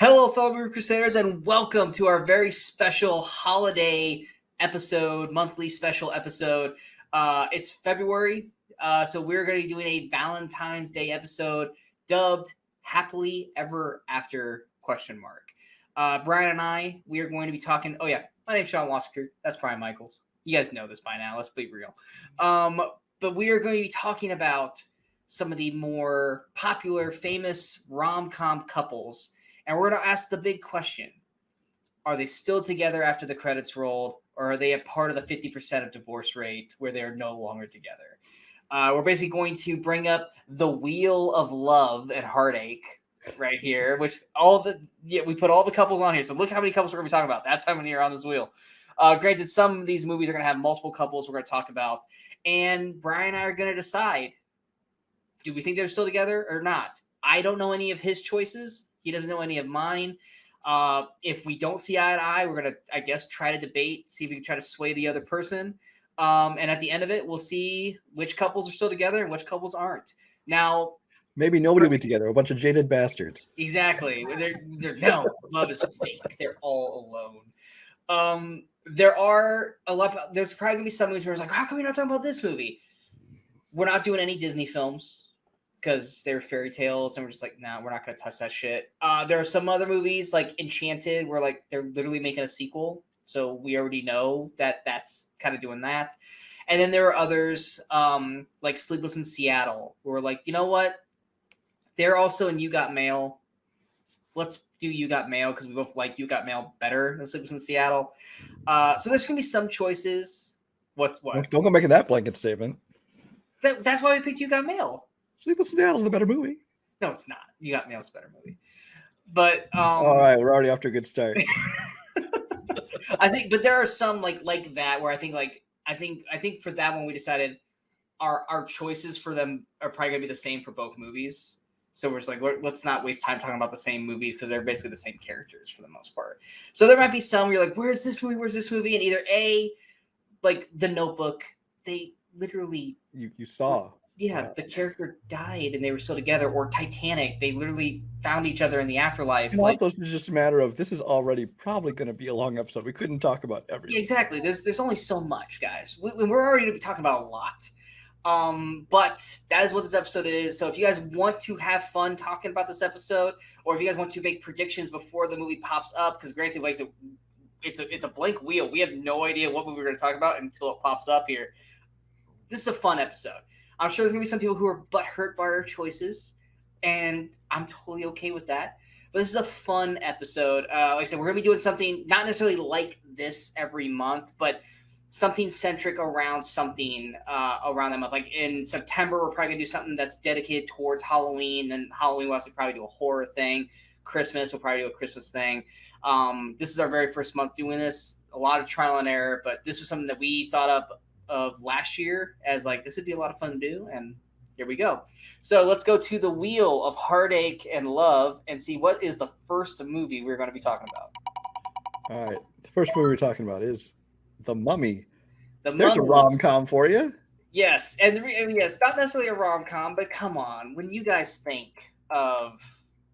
Hello, fellow Movie Crusaders, and welcome to our very special holiday episode, monthly special episode. It's February, so we're going to be doing a Valentine's Day episode dubbed "Happily Ever After?" ? Brian and I, we are going to be talking. Oh yeah, my name's Sean Wasser. That's Brian Michaels. You guys know this by now. Let's be real. But we are going to be talking about some of the more popular, famous rom-com couples. And we're going to ask the big question. Are they still together after the credits rolled, or are they a part of the 50% of divorce rate where they're no longer together? We're basically going to bring up the wheel of love and heartache right here, which we put all the couples on here. So look how many couples we're going to be talking about. That's how many are on this wheel. Granted, some of these movies are going to have multiple couples we're going to talk about. And Brian and I are going to decide, do we think they're still together or not? I don't know any of his choices. He doesn't know any of mine. If we don't see eye to eye, we're going to, I guess, try to debate, see if we can try to sway the other person. And at the end of it, we'll see which couples are still together and which couples aren't. Now, maybe nobody will be together. A bunch of jaded bastards. Exactly. No, love is fake. They're all alone. There are a lot. There's probably going to be some movies where it's like, how come we not talking about this movie? We're not doing any Disney films, because they're fairy tales, and we're just like, nah, we're not going to touch that shit. There are some other movies like Enchanted where like they're literally making a sequel, so we already know that that's kind of doing that. And then there are others like Sleepless in Seattle, where we're like, you know what? They're also in You Got Mail. Let's do You Got Mail because we both like You Got Mail better than Sleepless in Seattle. So there's going to be some choices. What? Don't go making that blanket statement. That's why we picked You Got Mail. Sleepless in Seattle is the better movie. No, it's not. You Got Mail's a better movie. But all right, we're already off to a good start. I think, but there are some like that where I think for that one we decided our choices for them are probably gonna be the same for both movies. So we're just like, let's not waste time talking about the same movies because they're basically the same characters for the most part. So there might be some where you're like, where's this movie? And either A, like The Notebook, they literally you saw. Yeah, the character died and they were still together. Or Titanic, they literally found each other in the afterlife. And all those is just a matter of, this is already probably going to be a long episode. We couldn't talk about everything. Yeah, exactly. There's only so much, guys. We're already going to be talking about a lot. But that is what this episode is. So if you guys want to have fun talking about this episode, or if you guys want to make predictions before the movie pops up, because granted, like it's a blank wheel. We have no idea what movie we're going to talk about until it pops up here. This is a fun episode. I'm sure there's going to be some people who are butthurt by our choices, and I'm totally okay with that. But this is a fun episode. Like I said, we're going to be doing something not necessarily like this every month, but something centric around something around that month. Like in September, we're probably going to do something that's dedicated towards Halloween. Then Halloween, we'll also probably do a horror thing. Christmas, we'll probably do a Christmas thing. This is our very first month doing this. A lot of trial and error, but this was something that we thought of last year as like, this would be a lot of fun to do, and here we go. So let's go to the wheel of heartache and love and see what is the first movie we're going to be talking about. All right, the first movie we're talking about is The Mummy. There's Mummy. A rom-com for you. Yes, and yes, not necessarily a rom-com, but come on, when you guys think of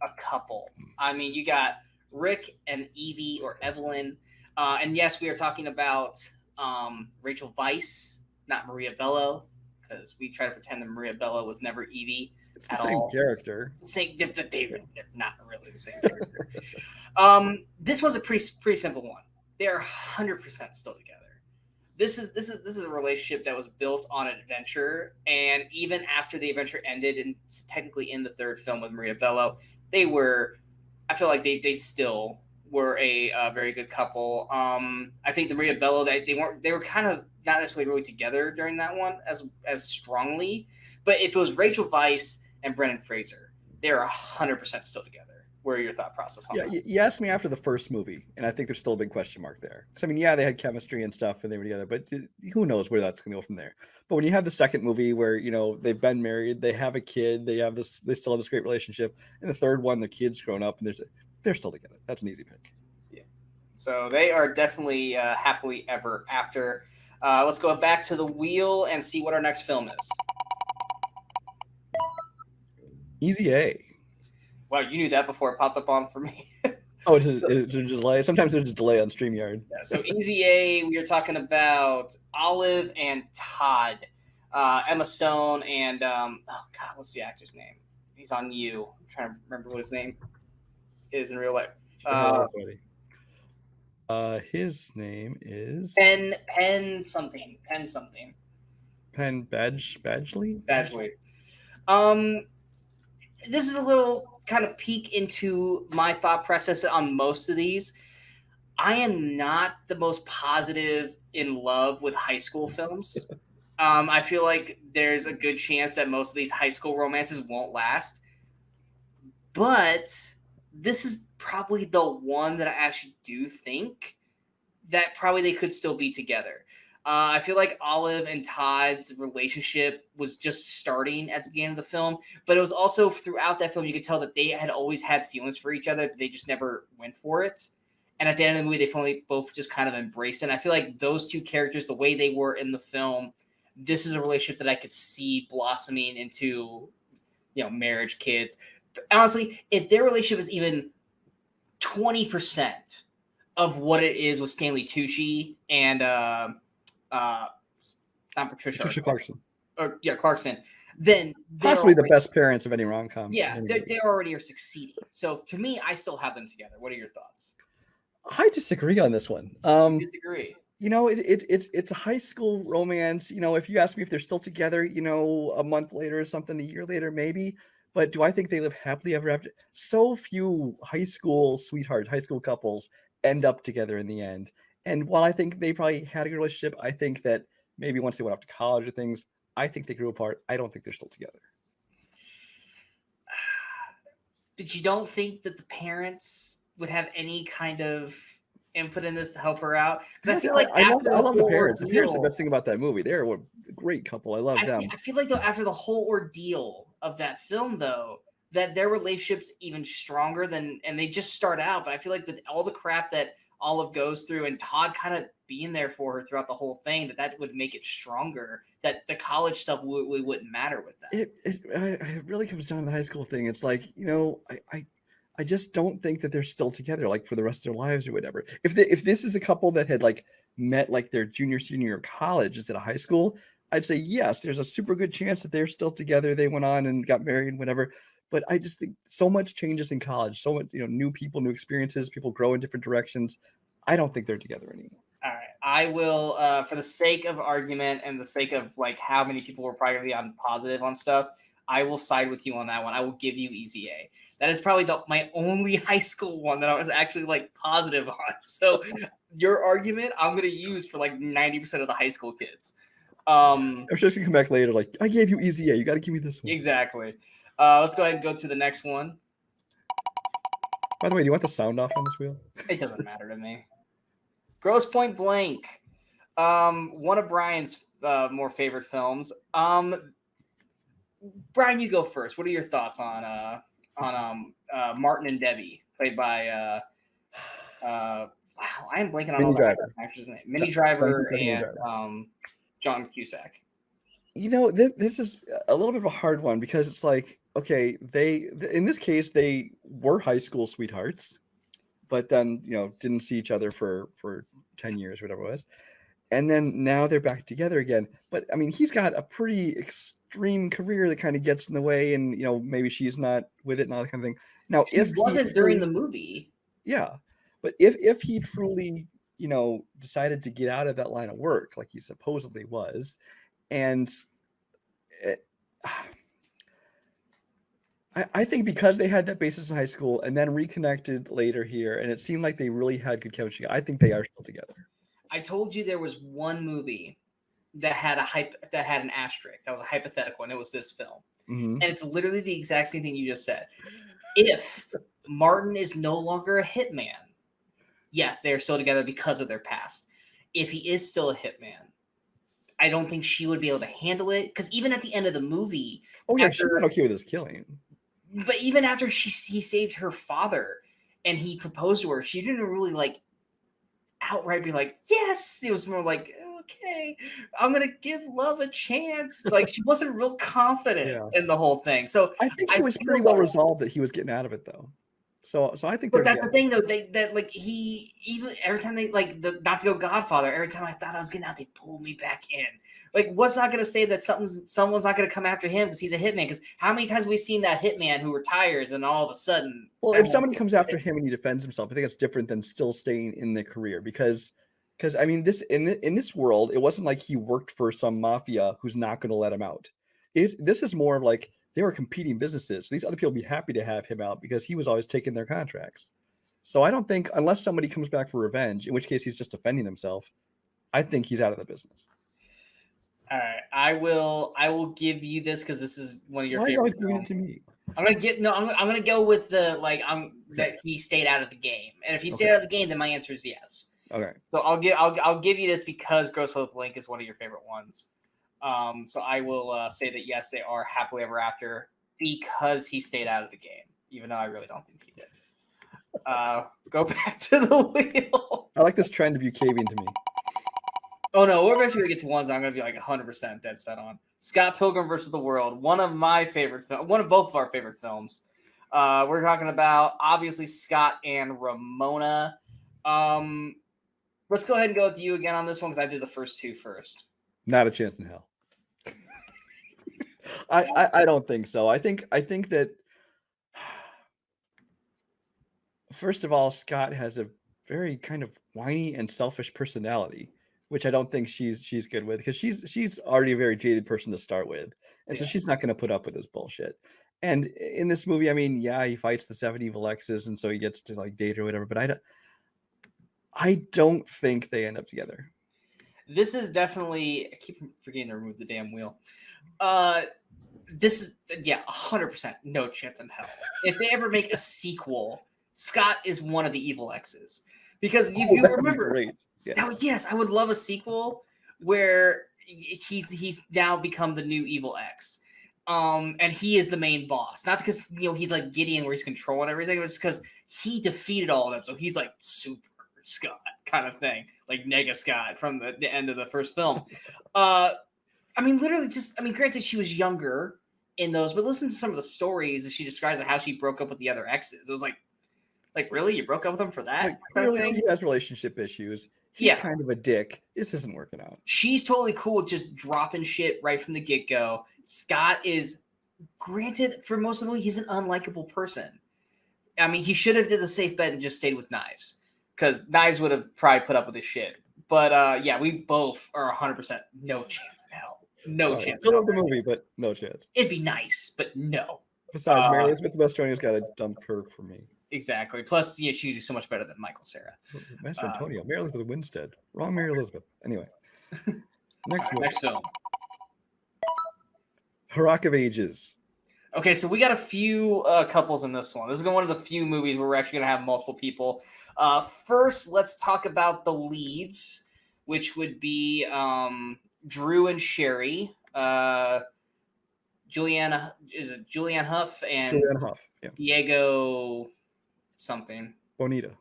a couple, I mean, you got Rick and Evie or Evelyn, and yes, we are talking about Rachel Weisz, not Maria Bello, because we try to pretend that Maria Bello was never Evie. It's the same character. They're not really the same character. This was a pretty simple one. They are 100% still together. This is a relationship that was built on an adventure, and even after the adventure ended, and technically in the third film with Maria Bello, they were. I feel like they still were a very good couple. I think the Maria Bello, they were kind of not necessarily really together during that one as strongly, but if it was Rachel Weisz and Brendan Fraser, they're 100% still together. What are your thought process on that? You asked me after the first movie, and I think there's still a big question mark there. Because I mean, yeah, they had chemistry and stuff, and they were together, but who knows where that's going to go from there? But when you have the second movie where they've been married, they have a kid, they still have this great relationship, and the third one, the kid's grown up, and they're still together. That's an easy pick. Yeah. So they are definitely happily ever after. Let's go back to the wheel and see what our next film is. Easy A. Wow, you knew that before it popped up on for me. Oh, it's a delay. Sometimes there's a delay on StreamYard. Yeah, so Easy A, we are talking about Olive and Todd, Emma Stone, and oh god, what's the actor's name? He's on You. I'm trying to remember what his name is in real life. His name is Penn something. Penn Badgley. This is a little kind of peek into my thought process on most of these. I am not the most positive in love with high school films. I feel like there's a good chance that most of these high school romances won't last. But this is probably the one that I actually do think that probably they could still be together. I feel like Olive and Todd's relationship was just starting at the beginning of the film, but it was also throughout that film you could tell that they had always had feelings for each other, but they just never went for it. And at the end of the movie, they finally both just kind of embraced it. And I feel like those two characters, the way they were in the film, this is a relationship that I could see blossoming into, marriage, kids. But honestly, if their relationship is even 20% of what it is with Stanley Tucci and not Patricia Clarkson. Clarkson. Then possibly the best parents of any rom-com. Yeah, they already are succeeding. So to me, I still have them together. What are your thoughts? I disagree on this one. Disagree. It's a high school romance. If you ask me if they're still together, a month later or something, a year later, maybe. But do I think they live happily ever after? So few high school couples end up together in the end. And while I think they probably had a good relationship, I think that maybe once they went off to college or things, I think they grew apart. I don't think they're still together. Did you don't think that the parents would have any kind of input in this to help her out? Because I feel like I love the parents. The parents are the best thing about that movie. They're a great couple. I love them. I feel like though after the whole ordeal of that film, though, that their relationship's even stronger and they just start out. But I feel like with all the crap that Olive goes through and Todd kind of being there for her throughout the whole thing, that would make it stronger, that the college stuff wouldn't matter with that. It really comes down to the high school thing. It's like, I just don't think that they're still together like for the rest of their lives or whatever. If this is a couple that had like met like their junior, senior year of college instead of high school, I'd say yes, there's a super good chance that they're still together. They went on and got married and whatever. But I just think so much changes in college, so much, new people, new experiences, people grow in different directions. I don't think they're together anymore. All right. I will, for the sake of argument and the sake of like how many people were probably going to be on positive on stuff, I will side with you on that one. I will give you Easy A. That is probably my only high school one that I was actually like positive on. So your argument, I'm going to use for like 90% of the high school kids. I'm sure she can come back later like, I gave you Easy A. You got to give me this one. Exactly. Let's go ahead and go to the next one. By the way, do you want the sound off on this wheel? It doesn't matter to me. Grosse Point Blank. One of Brian's more favorite films. Brian, you go first. What are your thoughts on Martin and Debbie, played by wow, I am blanking on all the actors' name. Minnie Driver and John Cusack. This is a little bit of a hard one because it's like, okay, in this case they were high school sweethearts, but then didn't see each other for 10 years, whatever it was, and then now they're back together again. But I mean, he's got a pretty extreme career that kind of gets in the way, and maybe she's not with it and all that kind of thing. Now, if wasn't during the movie, yeah, but if he truly decided to get out of that line of work like he supposedly was, and I think because they had that basis in high school and then reconnected later here, and it seemed like they really had good chemistry, I think they are still together. I told you there was one movie that had an asterisk. That was a hypothetical, and it was this film. Mm-hmm. And it's literally the exact same thing you just said. If Martin is no longer a hitman, yes, they are still together because of their past. If he is still a hitman, I don't think she would be able to handle it, because even at the end of the movie, she's not okay with his killing. But even after he saved her father and he proposed to her, she didn't really like outright be like, yes. It was more like, okay, I'm gonna give love a chance. Like, she wasn't real confident in the whole thing. So I think it was pretty well resolved that he was getting out of it, though. So I think But they're that's the together. thing, though. That like he even every time they like the not to go Godfather. Every time I thought I was getting out, they pulled me back in. Like, what's not going to say that someone's not going to come after him because he's a hitman? Because how many times have we seen that hitman who retires and all of a sudden, Well, if everyone somebody comes after him and he defends himself, I think it's different than still staying in the career because I mean this in this world, it wasn't like he worked for some mafia who's not going to let him out. This is more of like they were competing businesses. So these other people would be happy to have him out because he was always taking their contracts. So I don't think unless somebody comes back for revenge, in which case he's just defending himself, I think he's out of the business. All right, I will give you this because this is one of your Why are you always favorite giving it films. to me? I'm gonna go with the like that he stayed out of the game, and if he stayed out of the game, then my answer is yes. Okay. So I'll give you this because Gross Public Link is one of your favorite ones. So I will say that yes, they are happily ever after because he stayed out of the game, even though I really don't think he did. Go back to the wheel. I like this trend of you caving to me. Oh no, we're eventually gonna get to ones that I'm gonna be like 100% dead set on. Scott Pilgrim versus the World, one of my favorite films, one of both of our favorite films. We're talking about obviously Scott and Ramona. Let's go ahead and go with you again on this one because I did the first two first. Not a chance in hell. I don't think so. I think that first of all, Scott has a very kind of whiny and selfish personality, which I don't think she's good with because she's already a very jaded person to start with, and so she's not going to put up with this bullshit. And in this movie, I mean, yeah, he fights the 7 evil exes, and so he gets to like date or whatever. But I don't think they end up together. This is definitely, I keep forgetting to remove the damn wheel. This is 100% no chance in hell. If they ever make a sequel, Scott is one of the evil exes. Because if you remember, yes, I would love a sequel where he's now become the new evil ex. And he is the main boss. Not because he's like Gideon where he's controlling everything, but just because he defeated all of them. So he's like super Scott kind of thing, like Nega Scott from the end of the first film. I mean, literally granted she was younger in those, but listen to some of the stories that she describes of how she broke up with the other exes. It was like really? You broke up with them for that? Like, clearly she has relationship issues. He's kind of a dick. This isn't working out. She's totally cool with just dropping shit right from the get-go. Scott is, granted, for most of the movie, he's an unlikable person. I mean, he should have did the safe bet and just stayed with Knives. Because Knives would have probably put up with this shit. But we both are 100% no chance in hell. No chance. I love the movie, but no chance. It'd be nice, but no. Besides, Mary Elizabeth Mastroianni's got to dump her for me. Exactly. Plus, she's usually so much better than Michael Cera. Master Antonio, Mary Elizabeth Winstead. Wrong Mary Elizabeth. Anyway. Next film. Rock of Ages. Okay, so we got a few couples in this one. This is one of the few movies where we're actually going to have multiple people. First, let's talk about the leads, which would be Drew and Sherry. Julianne Hough and Diego something. Bonita.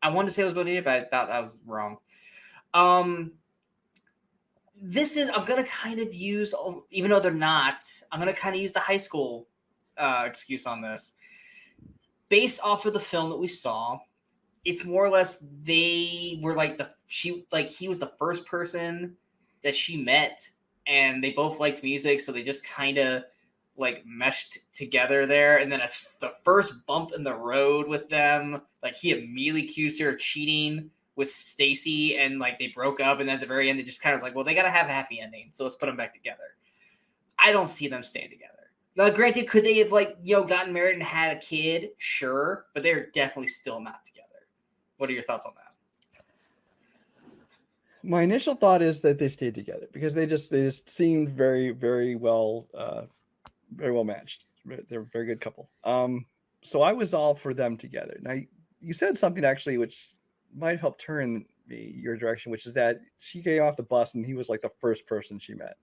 I wanted to say it was Bonita, but I thought that was wrong. This is, I'm going to kind of use, even though they're not, I'm going to kind of use the high school excuse on this. Based off of the film that we saw, it's more or less they were he was the first person that she met, and they both liked music, so they just kind of like meshed together there. And then the first bump in the road with them, like he immediately accused her of cheating with Stacy, and like they broke up, and then at the very end they just kind of was like, well, they gotta have a happy ending, so let's put them back together. I don't see them staying together. Now, granted, could they have gotten married and had a kid? Sure, but they're definitely still not together. What are your thoughts on that? My initial thought is that they stayed together because they just seemed very, very well matched. They're a very good couple. So I was all for them together. Now you said something actually which might help turn me your direction, which is that she came off the bus and he was like the first person she met,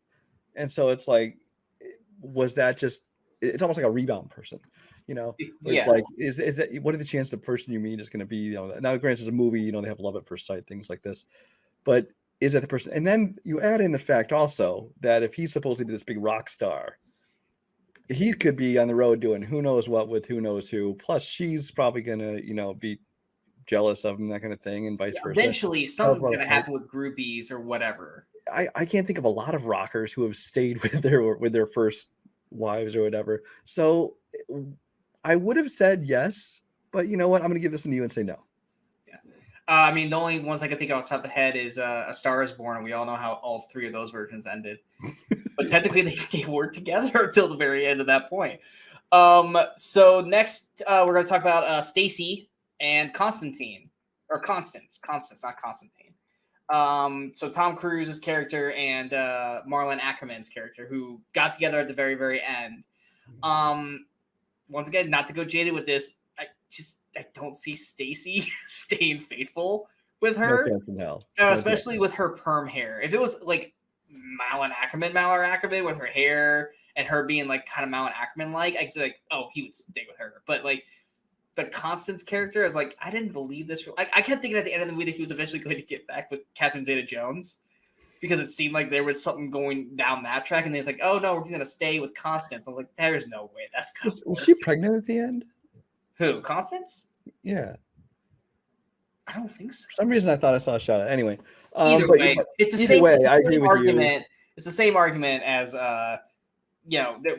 and so it's like, was that just? It's almost like a rebound person, It's like, is that what are the chances the person you meet is going to be? Now granted, it's a movie, they have love at first sight, things like this, but is that the person? And then you add in the fact also that if he's supposed to be this big rock star, he could be on the road doing who knows what with who knows who. Plus, she's probably gonna, be jealous of him, that kind of thing, and vice versa. Eventually, something's going to happen with groupies or whatever. I can't think of a lot of rockers who have stayed with their first wives or whatever. So I would have said yes, but you know what? I'm going to give this to you and say no. Yeah. I mean, the only ones I can think of off the top of the head is A Star is Born, and we all know how all three of those versions ended. But technically, they worked together until the very end of that point. So next, we're going to talk about Stacy and Constantine. Or Constance, not Constantine. So Tom Cruise's character and Marlon Ackerman's character, who got together at the very, very end. Once again, not to go jaded with this, I don't see Stacy staying faithful with her, No chance in hell. Especially with her perm hair. If it was like Marlon Ackerman with her hair and her being like kind of Marlon Ackerman like, I could say like, oh, he would stay with her, but like. The Constance character is like, I didn't believe this. I kept thinking at the end of the movie that he was eventually going to get back with Catherine Zeta-Jones because it seemed like there was something going down that track. And then it's like, oh no, we're going to stay with Constance. I was like, there's no way. That's kind of was she pregnant at the end? Who? Constance? Yeah. I don't think so. For some reason, I thought I saw a shot. Anyway, either way, it's the same. I agree with argument. It's the same argument as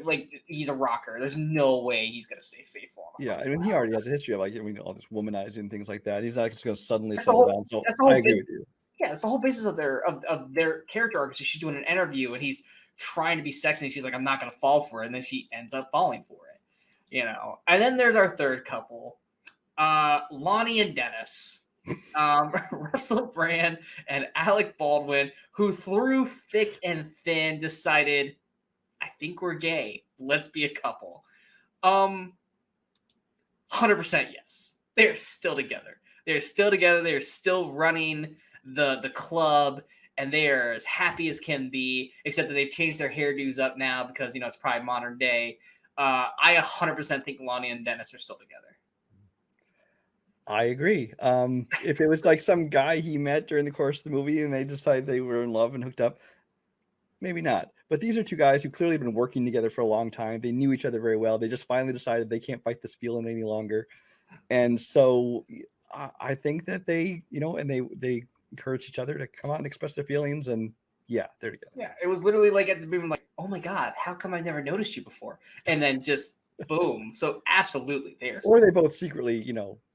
like he's a rocker. There's no way he's gonna stay faithful. Yeah, I mean he already has a history of like all this womanizing and things like that. He's not just gonna suddenly settle down. So I agree with you. Yeah, that's the whole basis of their character arc. So she's doing an interview and he's trying to be sexy. And she's like, I'm not gonna fall for it, and then she ends up falling for it. And then there's our third couple, Lonnie and Dennis. Russell Brand and Alec Baldwin, who through thick and thin decided, I think we're gay. Let's be a couple. 100% yes. They're still together. They're still running the club, and they are as happy as can be, except that they've changed their hairdos up now because, it's probably modern day. I 100% think Lonnie and Dennis are still together. I agree. If it was like some guy he met during the course of the movie and they decided they were in love and hooked up, maybe not. But these are two guys who clearly have been working together for a long time. They knew each other very well. They just finally decided they can't fight this feeling any longer. And so I think that they, and they encourage each other to come out and express their feelings. And yeah, they're together. Yeah, it was literally like at the beginning, like, oh my God, how come I've never noticed you before? And then just boom. So absolutely there. Or they both secretly,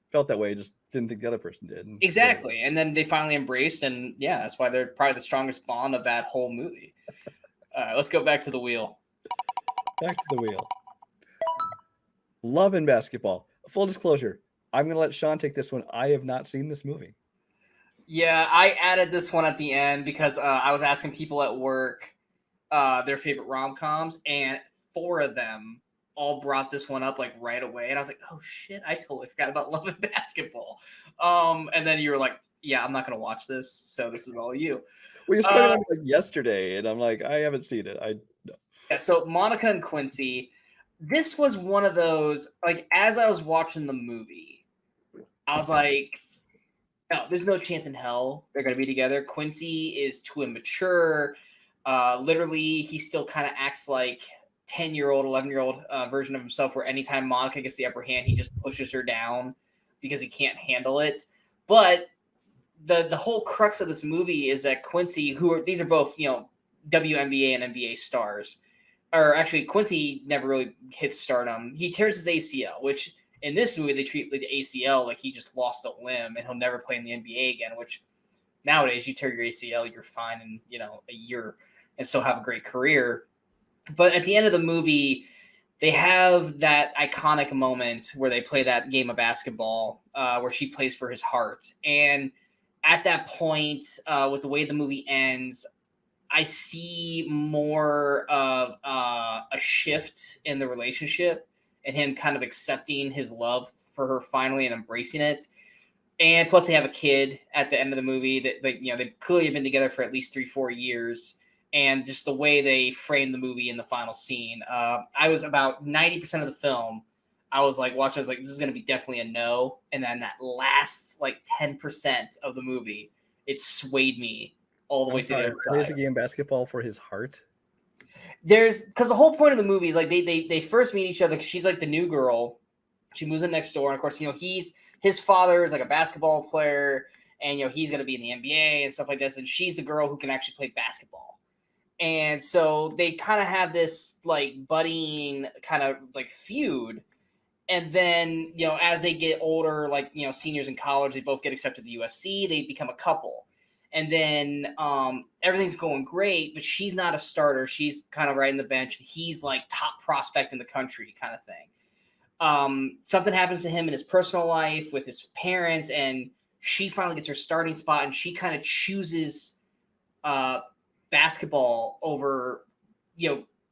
felt that way, just didn't think the other person did. Exactly. And then they finally embraced, and yeah, that's why they're probably the strongest bond of that whole movie. Let's go back to the wheel. Back to the wheel. Love and basketball. Full disclosure, I'm going to let Sean take this one. I have not seen this movie. Yeah, I added this one at the end because I was asking people at work their favorite rom-coms, and 4 of them all brought this one up like right away, and I was like, oh shit, I totally forgot about Love and Basketball. And then you were like, yeah, I'm not gonna watch this, so this is all you. Well, you spoke about it like yesterday, and I'm like, I haven't seen it. Yeah, so Monica and Quincy, this was one of those, like, as I was watching the movie, I was like, no, there's no chance in hell they're gonna be together. Quincy is too immature. Literally, he still kind of acts like 10-year-old, 11-year-old version of himself, where anytime Monica gets the upper hand, he just pushes her down because he can't handle it. But the whole crux of this movie is that Quincy, these are both, WNBA and NBA stars, or actually Quincy never really hits stardom. He tears his ACL, which in this movie they treat the ACL like he just lost a limb and he'll never play in the NBA again, which nowadays you tear your ACL, you're fine in, a year and still have a great career. But at the end of the movie, they have that iconic moment where they play that game of basketball where she plays for his heart. And at that point, with the way the movie ends, I see more of a shift in the relationship and him kind of accepting his love for her finally and embracing it. And plus they have a kid at the end of the movie that they clearly have been together for at least 3-4 years. And just the way they framed the movie in the final scene. I was about 90% of the film. I was like watching, I was like, this is going to be definitely a no. And then that last like 10% of the movie, it swayed me all the way to the other side. Plays a game basketball for his heart. because the whole point of the movie is like they first meet each other because she's like the new girl. She moves in next door, and of course, his father is like a basketball player, and he's gonna be in the NBA and stuff like this, and she's the girl who can actually play basketball. And so they kind of have this like budding kind of like feud. And then, as they get older, like, seniors in college, they both get accepted to USC, they become a couple. And then everything's going great, but she's not a starter. She's kind of riding the bench. He's like top prospect in the country kind of thing. Something happens to him in his personal life with his parents, and she finally gets her starting spot, and she kind of chooses basketball over,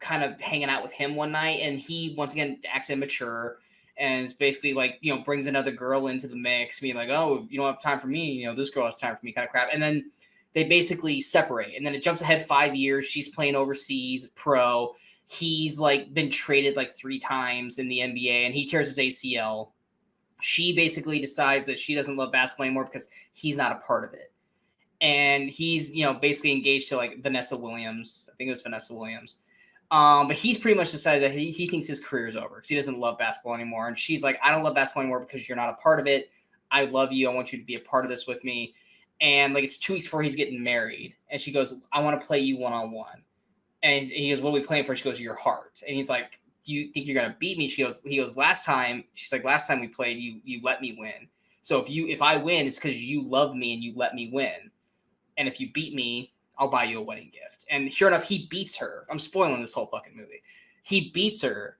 kind of hanging out with him one night. And he, once again, acts immature and it's basically like, brings another girl into the mix, being like, oh, you don't have time for me, this girl has time for me, kind of crap. And then they basically separate. And then it jumps ahead 5 years. She's playing overseas pro. He's like been traded like 3 times in the NBA, and he tears his ACL. She basically decides that she doesn't love basketball anymore because he's not a part of it. And he's, basically engaged to like Vanessa Williams. I think it was Vanessa Williams. But he's pretty much decided that he thinks his career is over because he doesn't love basketball anymore. And she's like, I don't love basketball anymore because you're not a part of it. I love you. I want you to be a part of this with me. And like, it's 2 weeks before he's getting married. And she goes, I want to play you one-on-one. And he goes, what are we playing for? She goes, your heart. And he's like, do you think you're going to beat me? He goes, last time we played, you let me win. So if I win, it's because you love me and you let me win. And if you beat me, I'll buy you a wedding gift. And sure enough, he beats her. I'm spoiling this whole fucking movie. He beats her.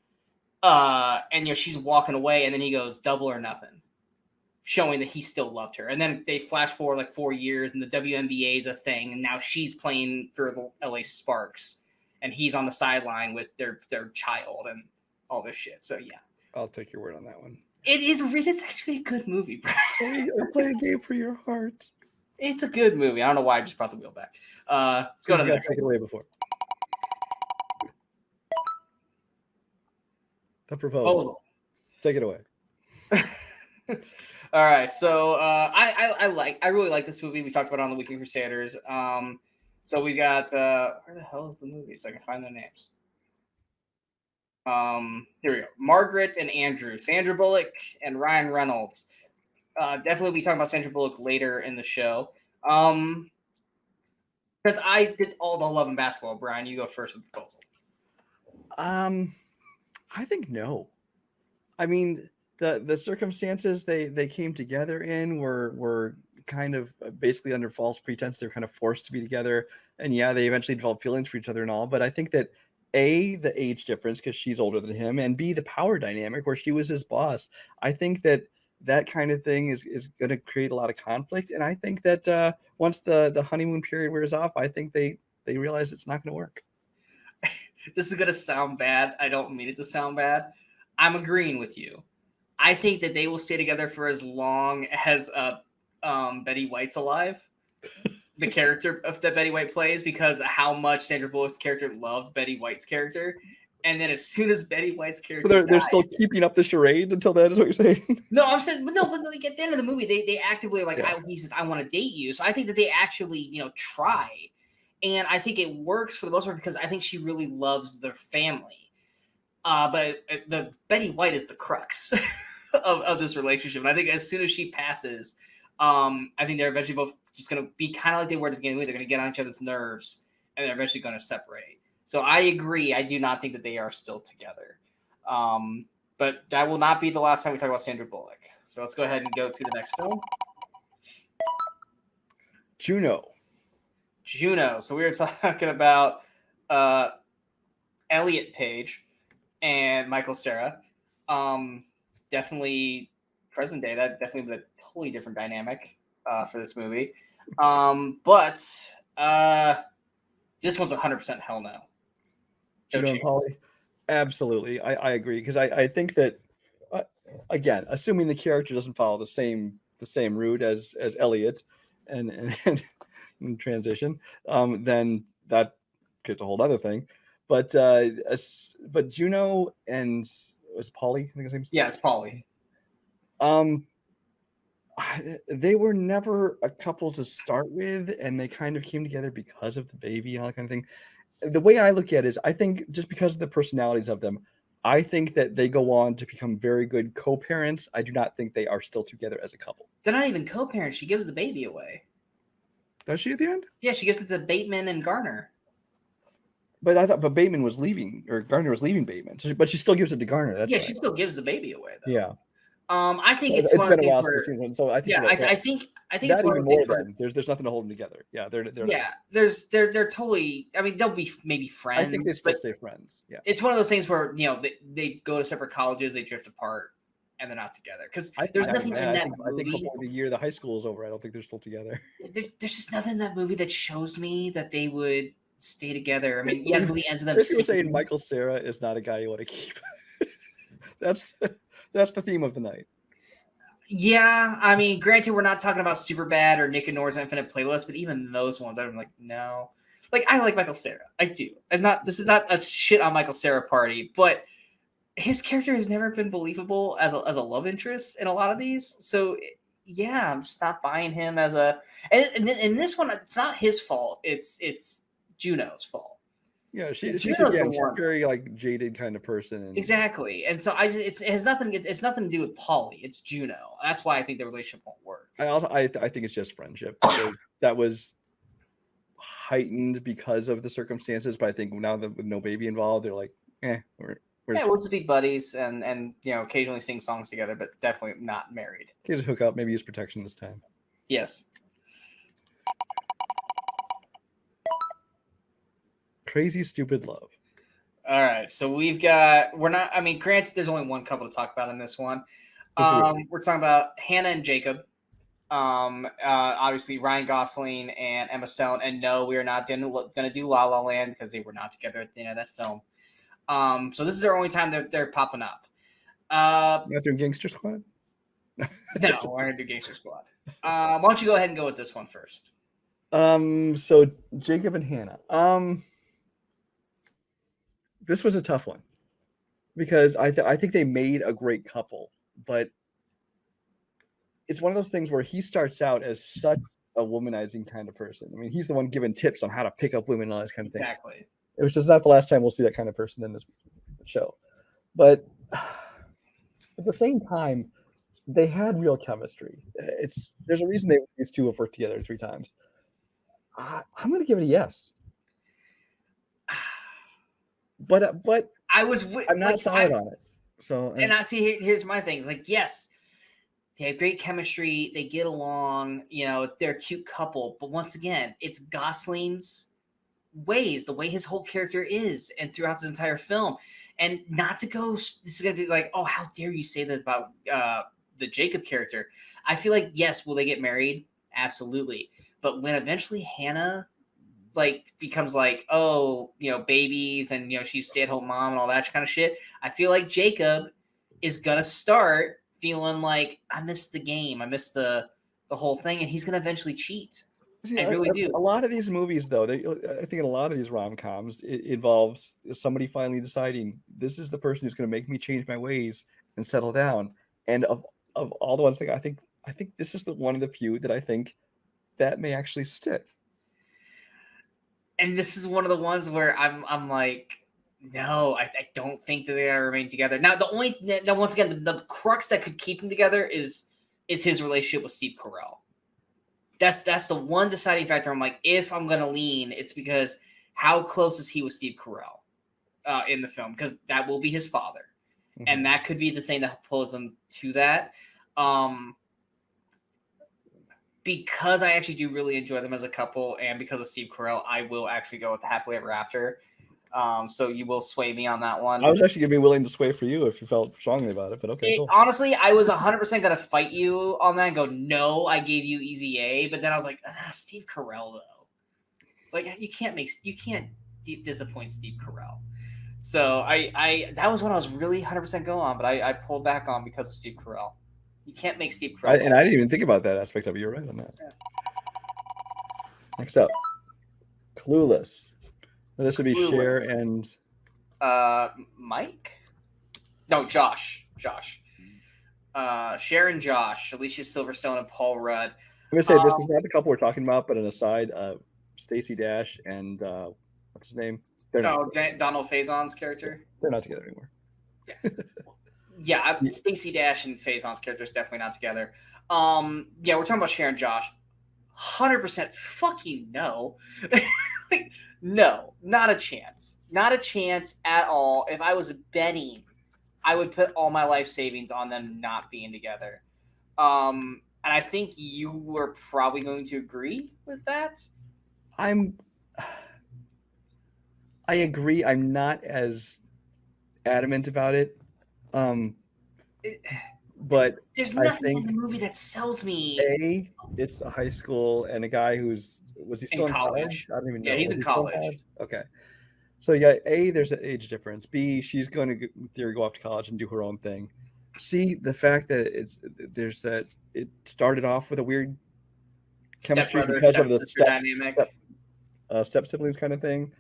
And she's walking away, and then he goes, double or nothing, showing that he still loved her. And then they flash forward like 4 years, and the WNBA is a thing, and now she's playing for the LA Sparks, and he's on the sideline with their child and all this shit. So yeah, I'll take your word on that one. It's actually a good movie, bro. I'll play a game for your heart. It's a good movie. I don't know why I just brought the wheel back. Let's go to the next. Take it away before the proposal. Take it away. All right, so I really like this movie. We talked about it on the Movie Crusaders. So we got where the hell is the movie? So I can find their names. Here we go. Margaret and Andrew, Sandra Bullock and Ryan Reynolds. Definitely be talking about Sandra Bullock later in the show. Because I did all the love and basketball. Brian, you go first with the proposal. I think no. I mean, the circumstances they came together in were kind of basically under false pretense. They're kind of forced to be together, and yeah, they eventually developed feelings for each other and all. But I think that A, the age difference because she's older than him, and B, the power dynamic where she was his boss. I think that kind of thing is going to create a lot of conflict. And I think that once the honeymoon period wears off, I think they realize it's not going to work. This is going to sound bad. I don't mean it to sound bad. I'm agreeing with you. I think that they will stay together for as long as Betty White's alive. The character that Betty White plays, because of how much Sandra Bullock's character loved Betty White's character. And then as soon as Betty White's character so they're still keeping up the charade until then, is what you're saying? No, I'm saying, but like at the end of the movie, they actively are like, yeah. He says, I want to date you. So I think that they actually, try. And I think it works for the most part because I think she really loves their family. But the Betty White is the crux of this relationship. And I think as soon as she passes, I think they're eventually both just going to be kind of like they were at the beginning of the movie. They're going to get on each other's nerves, and they're eventually going to separate. So I agree. I do not think that they are still together. But that will not be the last time we talk about Sandra Bullock. So let's go ahead and go to the next film. Juno. So we were talking about Elliot Page and Michael Cera. Definitely present day. That definitely been a totally different dynamic for this movie. But this one's 100% hell no. Juno and Polly? Absolutely. I agree. Because I think that, again, assuming the character doesn't follow the same route as Elliot and in transition, then that gets a whole other thing. But Juno and was Polly? I think his name's it's Polly. They were never a couple to start with, and they kind of came together because of the baby and all that kind of thing. the way I look at it is, I think just because of the personalities of them, I think that they go on to become very good co-parents. I do not think they are still together as a couple. They're not even co-parents. She gives the baby away. Does she at the end? Yeah, she gives it to Bateman and Garner. But I thought, Bateman was leaving, or Garner was leaving Bateman. So but she still gives it to Garner. That's yeah, right. she still gives the baby away though. Yeah. I think It's one been of a while where, since we've seen one, so I think yeah, I think it's that one even of those more things where, than there's nothing to hold them together. Yeah, they're yeah, they're totally. I mean, they'll be maybe friends. I think they still stay friends. Yeah, it's one of those things where they go to separate colleges, they drift apart, and they're not together because there's nothing in that movie. I think before the year the high school is over, I don't think they're still together. There's just nothing in that movie that shows me that they would stay together. I mean, yeah, the movie ends with them. If you were saying Michael Cera is not a guy you want to keep, that's the theme of the night. Yeah, I mean, granted, we're not talking about Superbad or Nick and Nora's Infinite Playlist, but even those ones, I'm like, no. Like, I like Michael Cera. I do. This is not a shit on Michael Cera party, but his character has never been believable as a love interest in a lot of these. So, yeah, I'm just not buying him as a. And in this one, it's not his fault. It's Juno's fault. Yeah, she's a very like jaded kind of person. Exactly, and so it has nothing. It's nothing to do with Polly. It's Juno. That's why I think the relationship won't work. I think it's just friendship that was heightened because of the circumstances. But I think now that with no baby involved, they're like, we're just be buddies and occasionally sing songs together, but definitely not married. Kids hook up, maybe use protection this time. Yes. Crazy Stupid Love. All right, so granted, there's only one couple to talk about in this one. We're talking about Hannah and Jacob. Obviously Ryan Gosling and Emma Stone. And no, we are not going to do La La Land because they were not together at the end of that film. So this is their only time they're popping up. You're not doing Gangster Squad? No, we're going to do Gangster Squad. Why don't you go ahead and go with this one first? So Jacob and Hannah. This was a tough one because I think they made a great couple, but it's one of those things where he starts out as such a womanizing kind of person. I mean, he's the one giving tips on how to pick up women and all this kind of thing. Exactly. It was just not the last time we'll see that kind of person in this show. But at the same time, they had real chemistry. There's a reason these two have worked together 3 times. I'm going to give it a yes. But I'm not solid on it. So here's my thing. It's like, yes, they have great chemistry. They get along. They're a cute couple. But once again, it's Gosling's ways, the way his whole character is, and throughout this entire film. And not to go, this is going to be like, oh, how dare you say that about the Jacob character? I feel like, yes, will they get married? Absolutely. But when eventually Hannah becomes like, oh, babies and she's stay-at-home mom and all that kind of shit, I feel like Jacob is gonna start feeling like, I missed the game, I missed the whole thing, and he's gonna eventually cheat. I really do. A lot of these movies, though, I think in a lot of these rom-coms, it involves somebody finally deciding, this is the person who's going to make me change my ways and settle down. And of all the ones, I think this is one of the few that I think that may actually stick. And this is one of the ones where I'm like, no, I don't think that they're gonna remain together. Now, once again, the crux that could keep them together is his relationship with Steve Carell. That's the one deciding factor. I'm like, if I'm gonna lean, it's because how close is he with Steve Carell in the film? Because that will be his father, and that could be the thing that pulls him to that. Because I actually do really enjoy them as a couple, and because of Steve Carell, I will actually go with the Happily Ever After. So you will sway me on that one. I was actually going to be willing to sway for you if you felt strongly about it, but okay. Cool. Honestly, I was 100% going to fight you on that and go, no, I gave you Easy A, but then I was like, Steve Carell though. Like you can't disappoint Steve Carell. So I that was when I was really 100% going on, but I pulled back on because of Steve Carell. You can't make Steve Carell. And I didn't even think about that aspect of it. You're right on that. Yeah. Next up, Clueless. Now, this would be Cher and Mike. No, Josh. Cher and Josh. Alicia Silverstone and Paul Rudd. I'm gonna say this is not the couple we're talking about, but an aside. Stacey Dash and what's his name? They're not. Donald Faison's character. They're not together anymore. Yeah, Stacey Dash and Faison's characters definitely not together. Yeah, we're talking about Sharon Josh. 100% fucking no. Like, no, not a chance. Not a chance at all. If I was betting, I would put all my life savings on them not being together. And I think you were probably going to agree with that. I agree. I'm not as adamant about it. But there's nothing in the movie that sells me. It's a high school and a guy was he still in college? I don't even know. Yeah, he's in college. Okay. So yeah, there's an age difference. B, she's going to in theory go off to college and do her own thing. C, the fact that it started off with a weird chemistry because of the step siblings kind of thing.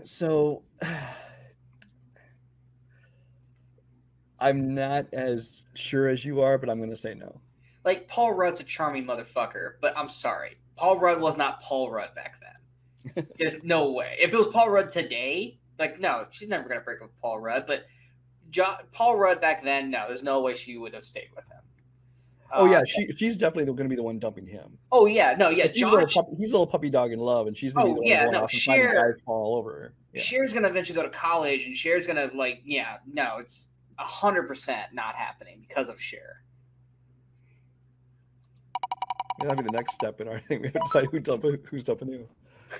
So I'm not as sure as you are, but I'm going to say no. Like, Paul Rudd's a charming motherfucker, but I'm sorry. Paul Rudd was not Paul Rudd back then. There's no way. If it was Paul Rudd today, like, no, she's never going to break up with Paul Rudd. But Paul Rudd back then, no, there's no way she would have stayed with him. Oh, yeah, she's definitely going to be the one dumping him. Oh, yeah, no, yeah. He's a little puppy dog in love, and she's going to be the one going off and finding guys fall over her. Yeah. Cher's going to eventually go to college, and Cher's going to, like, yeah, no, it's 100% not happening because of Cher. That'll be the next step in our thing. We have to decide who's dumping who.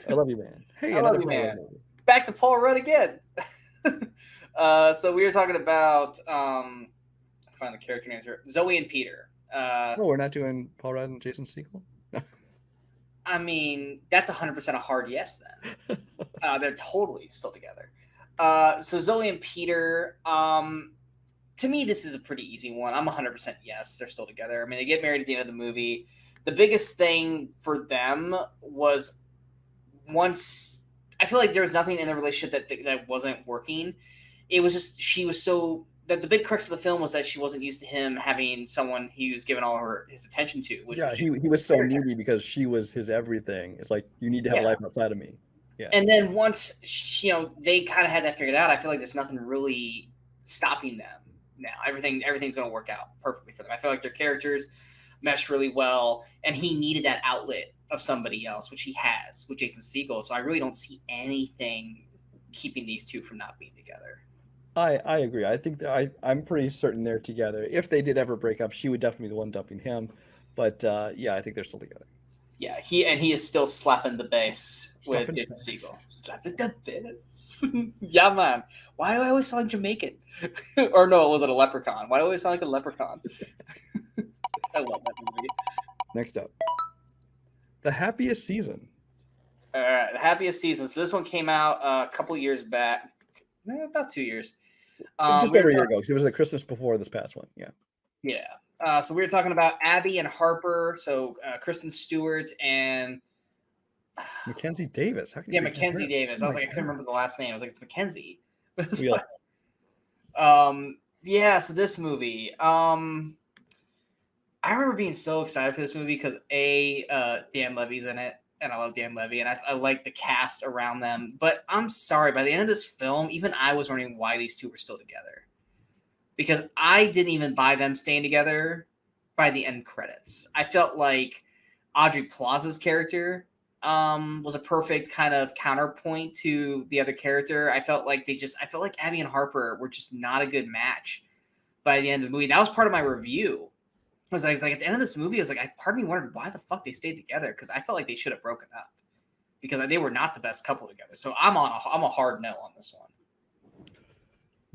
I love you, man. Hey, I love you, man. Back to Paul Rudd again. So we were talking about find the character names here. Zoe and Peter. We're not doing Paul Rudd and Jason Segel? I mean, that's 100% a hard yes then. They're totally still together. So Zoe and Peter, to me, this is a pretty easy one. I'm 100% yes, they're still together. I mean, they get married at the end of the movie. The biggest thing for them was once I feel like there was nothing in the relationship that wasn't working. It was just she was so that the big crux of the film was that she wasn't used to him having someone he was giving all his attention to. Which he was so needy because she was his everything. It's like, you need to have a life outside of me. Yeah. And then once they kind of had that figured out, I feel like there's nothing really stopping them now. Everything's going to work out perfectly for them. I feel like their characters mesh really well, and he needed that outlet of somebody else, which he has with Jason Segel. So I really don't see anything keeping these two from not being together. I agree. I think that I'm pretty certain they're together. If they did ever break up, she would definitely be the one dumping him. But yeah, I think they're still together. Yeah, he is still slapping the bass with Jason Segel. Slapping the bass. Yeah, man. Why do I always sound like Jamaican? Or no, was it a leprechaun? Why do I always sound like a leprechaun? I love that movie. Next up, The Happiest Season. All right, The Happiest Season. So this one came out a couple years back. About 2 years. Just over a year ago, because it was the Christmas before this past one. Yeah. Yeah. So we were talking about Abby and Harper. So Kristen Stewart and Mackenzie Davis. How can you Mackenzie Davis. I was like, I couldn't remember the last name. I was like, it's Mackenzie. Yeah. Yeah. So this movie, I remember being so excited for this movie because Dan Levy's in it, and I love Dan Levy, and I like the cast around them. But I'm sorry, by the end of this film, even I was wondering why these two were still together, because I didn't even buy them staying together by the end credits. I felt like Aubrey Plaza's character was a perfect kind of counterpoint to the other character. I felt like Abby and Harper were just not a good match by the end of the movie. That was part of my review. I was like, at the end of this movie, I was like, part of me wondered why the fuck they stayed together, because I felt like they should have broken up because they were not the best couple together. So I'm a hard no on this one.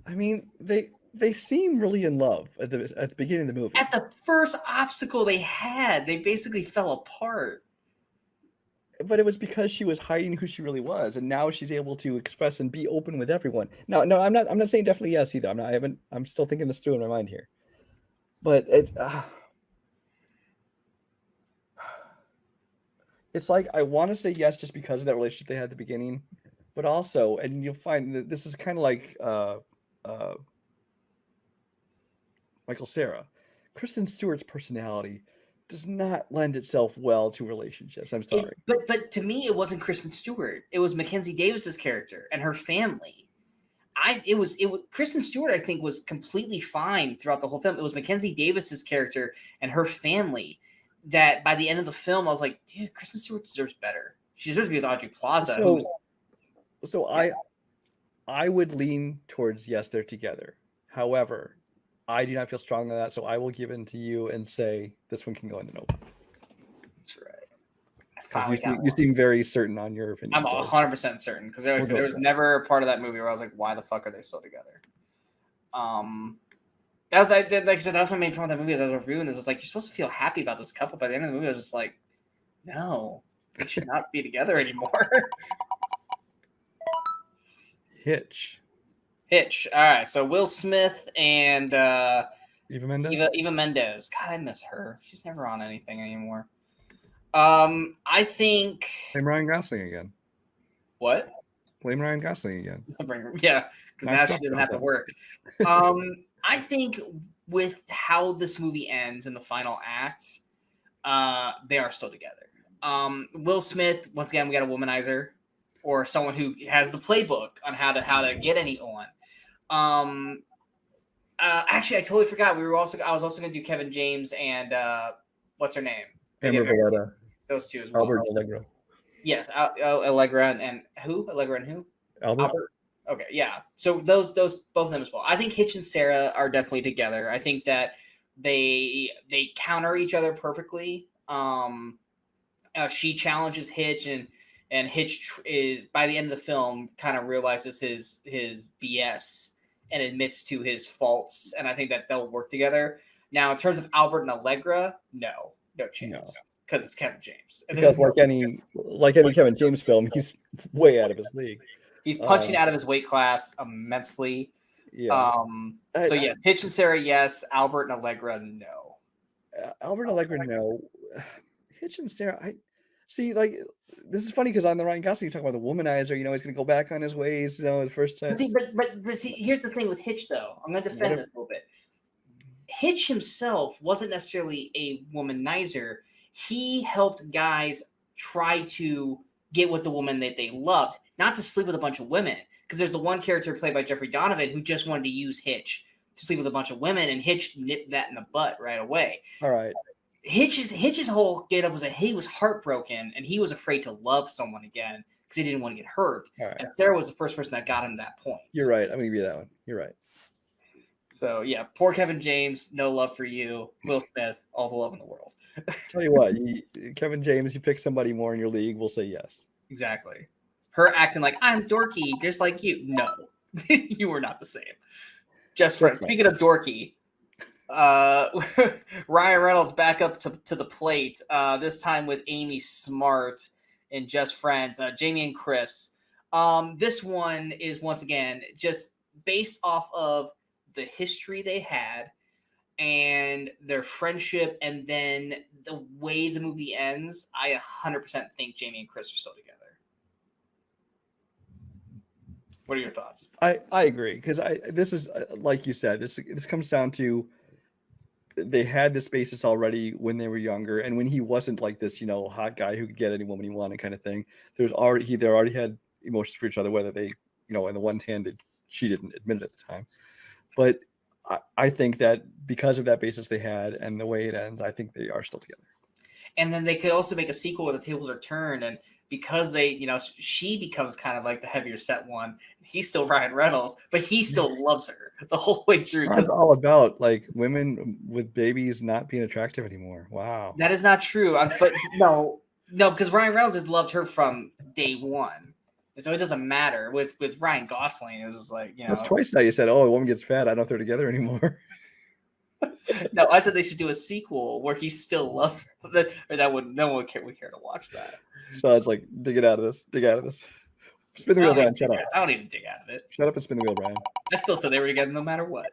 I mean, they seem really in love at the beginning of the movie. At the first obstacle they had, they basically fell apart. But it was because she was hiding who she really was, and now she's able to express and be open with everyone. No, I'm not saying definitely yes either. I'm still thinking this through in my mind here. But it's like I want to say yes just because of that relationship they had at the beginning, but also, and you'll find that this is kind of like Michael Cera. Kristen Stewart's personality does not lend itself well to relationships. I'm sorry. But to me, it wasn't Kristen Stewart. It was Mackenzie Davis's character and her family. It was Kristen Stewart, I think, was completely fine throughout the whole film. It was Mackenzie Davis's character and her family that by the end of the film, I was like, dude, Kristen Stewart deserves better. She deserves to be with Audrey Plaza. So I would lean towards yes, they're together. However, I do not feel strong on that, so I will give in to you and say this one can go in the nope. That's right. You seem very certain on your opinion. I'm 100% certain because there was never a part of that movie where I was like, why the fuck are they still together? That was like I said, that was my main problem with that movie as I was reviewing this. It's like you're supposed to feel happy about this couple. By the end of the movie, I was just like, no, they should not be together anymore. Hitch. All right, so Will Smith and Eva Mendes. Eva Mendes. God, I miss her. She's never on anything anymore. I think. Blame Ryan Gosling again. What? Blame Ryan Gosling again. Yeah, because now she doesn't have to work. I think with how this movie ends in the final act, they are still together. Will Smith, once again, we got a womanizer or someone who has the playbook on how to get any on. Actually, I totally forgot. I was also going to do Kevin James and what's her name? Amber Valletta. Those two as well. Albert Allegra. Yes, Allegra and who? Allegra and who? Albert. Okay, yeah. So those both of them as well. I think Hitch and Sarah are definitely together. I think that they counter each other perfectly. She challenges Hitch and Hitch is by the end of the film kind of realizes his BS and admits to his faults, and I think that they'll work together. Now, in terms of Albert and Allegra, no chance. Because it's Kevin James. And because like any Kevin James film, he's way out of his league. He's punching out of his weight class immensely. Yeah. So yes, Hitch and Sarah, yes. Albert and Allegra, no. Albert and Allegra, no. Hitch and Sarah, I see. Like this is funny because on the Ryan Gosling, you talk about the womanizer. He's going to go back on his ways. The first time. But see, here's the thing with Hitch, though. I'm going to defend this a little bit. Hitch himself wasn't necessarily a womanizer. He helped guys try to get with the woman that they loved, not to sleep with a bunch of women. Because there's the one character played by Jeffrey Donovan who just wanted to use Hitch to sleep with a bunch of women, and Hitch nipped that in the butt right away. All right. Hitch's whole get up was that he was heartbroken and he was afraid to love someone again because he didn't want to get hurt. Right. And Sarah was the first person that got him to that point. You're right. I'm going to give you that one. You're right. So, yeah, poor Kevin James, no love for you. Will Smith, all the love in the world. Tell you what, Kevin James, you pick somebody more in your league, we'll say yes. Exactly. Her acting like, I'm dorky, just like you. No, you were not the same. Just friends. Speaking of dorky, Ryan Reynolds back up to the plate, this time with Amy Smart in Just Friends, Jamie and Chris. This one is, once again, just based off of the history they had and their friendship, and then the way the movie ends. I 100% think Jamie and Chris are still together. What are your thoughts? I agree, because this is like you said, this comes down to they had this basis already when they were younger, and when he wasn't like this, hot guy who could get any woman he wanted kind of thing. They already had emotions for each other, whether they, in the one hand she didn't admit it at the time. But I think that because of that basis they had and the way it ends, I think they are still together. And then they could also make a sequel where the tables are turned, and because they, she becomes kind of like the heavier set one. He's still Ryan Reynolds, but he still loves her the whole way through. It's all about like women with babies not being attractive anymore. Wow. That is not true. But no, because Ryan Reynolds has loved her from day one. And so it doesn't matter with Ryan Gosling. It was just like, That's twice now you said, oh, a woman gets fat. I don't know if they're together anymore. No, I said they should do a sequel where he still loves her. No one would care to watch that. So it's like, dig out of this. Spin the wheel, Brian. Shut up. I don't even dig out of it. Shut up and spin the wheel, Brian. I still said they were together no matter what.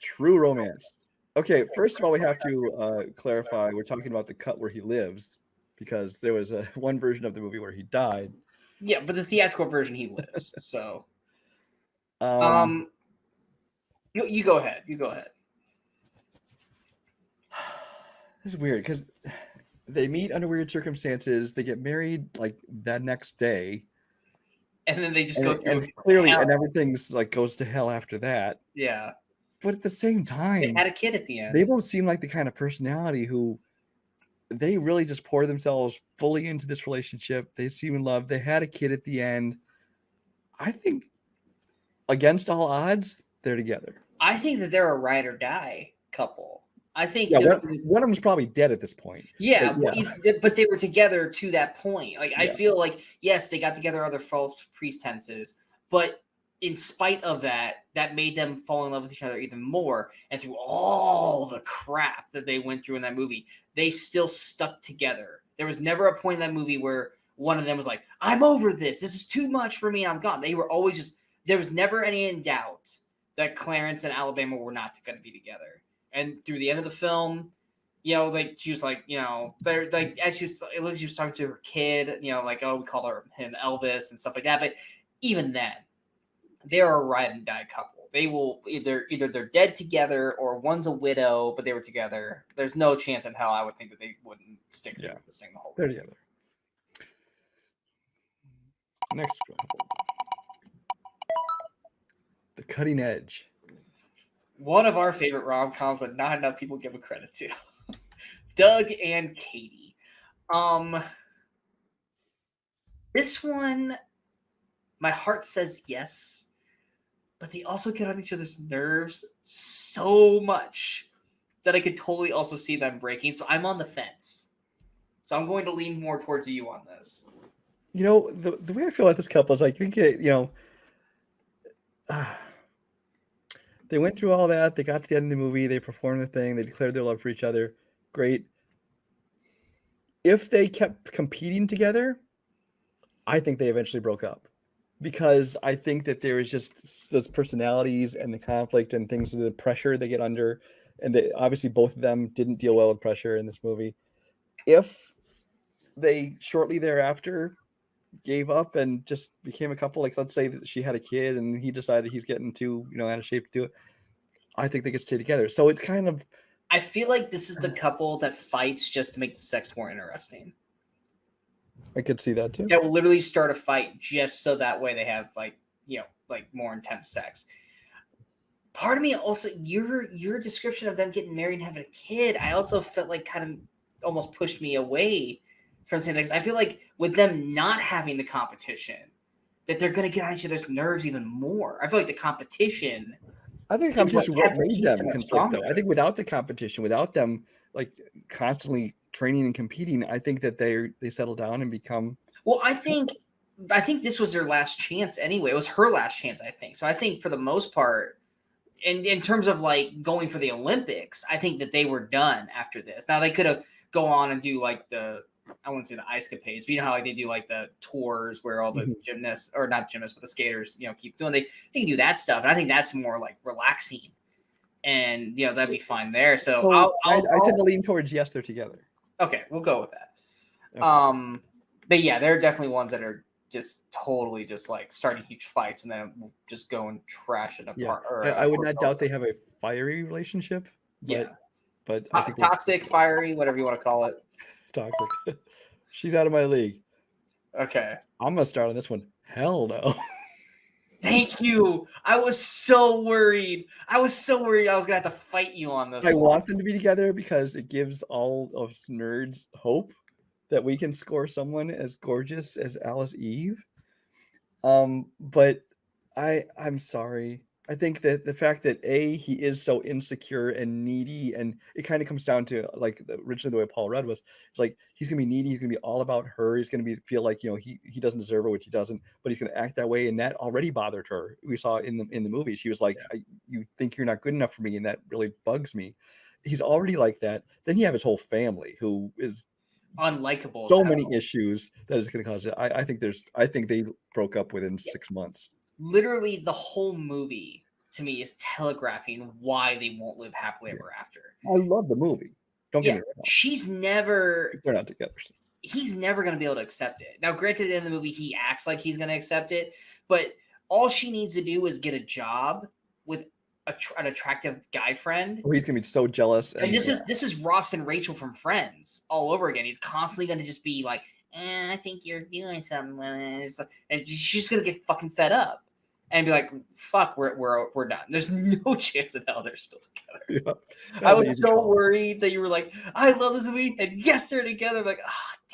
True romance. Okay, first of all, we have to clarify. We're talking about the cut where he lives, because there was one version of the movie where he died. Yeah, but the theatrical version he lives. So, you go ahead. This is weird because they meet under weird circumstances. They get married like that next day, And then they just go through and clearly, hell. and everything's like goes to hell after that. Yeah. But at the same They time, had a kid at the end. they both seem like the kind of personality who they really just pour themselves fully into this relationship. They seem in love. They had a kid at the end. I think against all odds, they're together. I think that they're a ride or die couple. I think Yeah, they're- one of them's probably dead at this point. yeah, But but they were together to that point. Like I Yeah. feel like yes, they got together other false pretenses, but in spite of that, that made them fall in love with each other even more. And through all the crap that they went through in that movie, they still stuck together. There was never a point in that movie where one of them was like, "I'm over this. This is too much for me. I'm gone." They were always just. There was never any in doubt that Clarence and Alabama were not going to be together. And through the end of the film, you know, like she was like, you know, they're like as she was, it looks like she was talking to her kid, you know, like, oh, we call him Elvis and stuff like that. But even then, they're a ride and die couple. They will either they're dead together or one's a widow, but they were together. There's no chance in hell I would think that they wouldn't stick through this thing the whole they're way. together. Next couple. The Cutting Edge. One of our favorite rom-coms that not enough people give a credit to. Doug and Katie. This one, my heart says yes, but they also get on each other's nerves so much that I could totally also see them breaking. So I'm on the fence. So I'm going to lean more towards you on this. You know, the way I feel about this couple is I think they went through all that. They got to the end of the movie. They performed the thing. They declared their love for each other. Great. If they kept competing together, I think they eventually broke up because I think that there is just those personalities and the conflict and things, the pressure they get under. And obviously both of them didn't deal well with pressure in this movie. If they shortly thereafter gave up and just became a couple, like let's say that she had a kid and he decided he's getting too, out of shape to do it, I think they could stay together. So it's kind of, I feel like this is the couple that fights just to make the sex more interesting. I could see that too. That will literally start a fight just so that way they have like more intense sex. Part of me also, your description of them getting married and having a kid, I also felt like kind of almost pushed me away from saying things. I feel like with them not having the competition, that they're going to get on each other's nerves even more. I feel like the competition. I think competition what made them conflict, though. I think without the competition, without them like constantly training and competing, I think that they settle down and become. Well, I think this was their last chance anyway. It was her last chance, I think. So I think for the most part, in terms of like going for the Olympics, I think that they were done after this. Now they could have go on and do like I wouldn't say the ice capades, but you know how like they do like the tours where all the gymnasts, or not gymnasts, but the skaters, keep doing. They can do that stuff, and I think that's more like relaxing, and that'd be fine there. So I tend to lean towards yes, they're together. Okay, we'll go with that. Okay. But yeah, there are definitely ones that are just totally just like starting huge fights and then just go and trash it apart. Yeah. I would not doubt they have a fiery relationship. But I think toxic, fiery, whatever you want to call it. Toxic. She's out of my league. Okay. I'm gonna start on this one. Hell no. Thank you. I was so worried. I was gonna have to fight you on this. I want them to be together because it gives all of us nerds hope that we can score someone as gorgeous as Alice Eve. But I'm sorry. I think that the fact that he is so insecure and needy, and it kind of comes down to like originally the way Paul Rudd was, it's like he's gonna be needy, he's gonna be all about her, he's gonna feel like he doesn't deserve her, which he doesn't, but he's gonna act that way, and that already bothered her. We saw in the movie, she was like, "You think you're not good enough for me," and that really bugs me. He's already like that. Then you have his whole family who is unlikable. So many issues that it's going to cause it. I think they broke up within 6 months. Literally, the whole movie to me is telegraphing why they won't live happily ever after. I love the movie. Don't get me wrong. They're not together. He's never going to be able to accept it. Now, granted, in the movie, he acts like he's going to accept it, but all she needs to do is get a job with an attractive guy friend. Oh, he's gonna be so jealous. And this is Ross and Rachel from Friends all over again. He's constantly going to just be like, I think you're doing something. And she's going to get fucking fed up and be like, fuck, we're done. There's no chance in hell they're still together. Yeah, I was so worried that you were like, I love this movie, and yes, they're together. I'm like,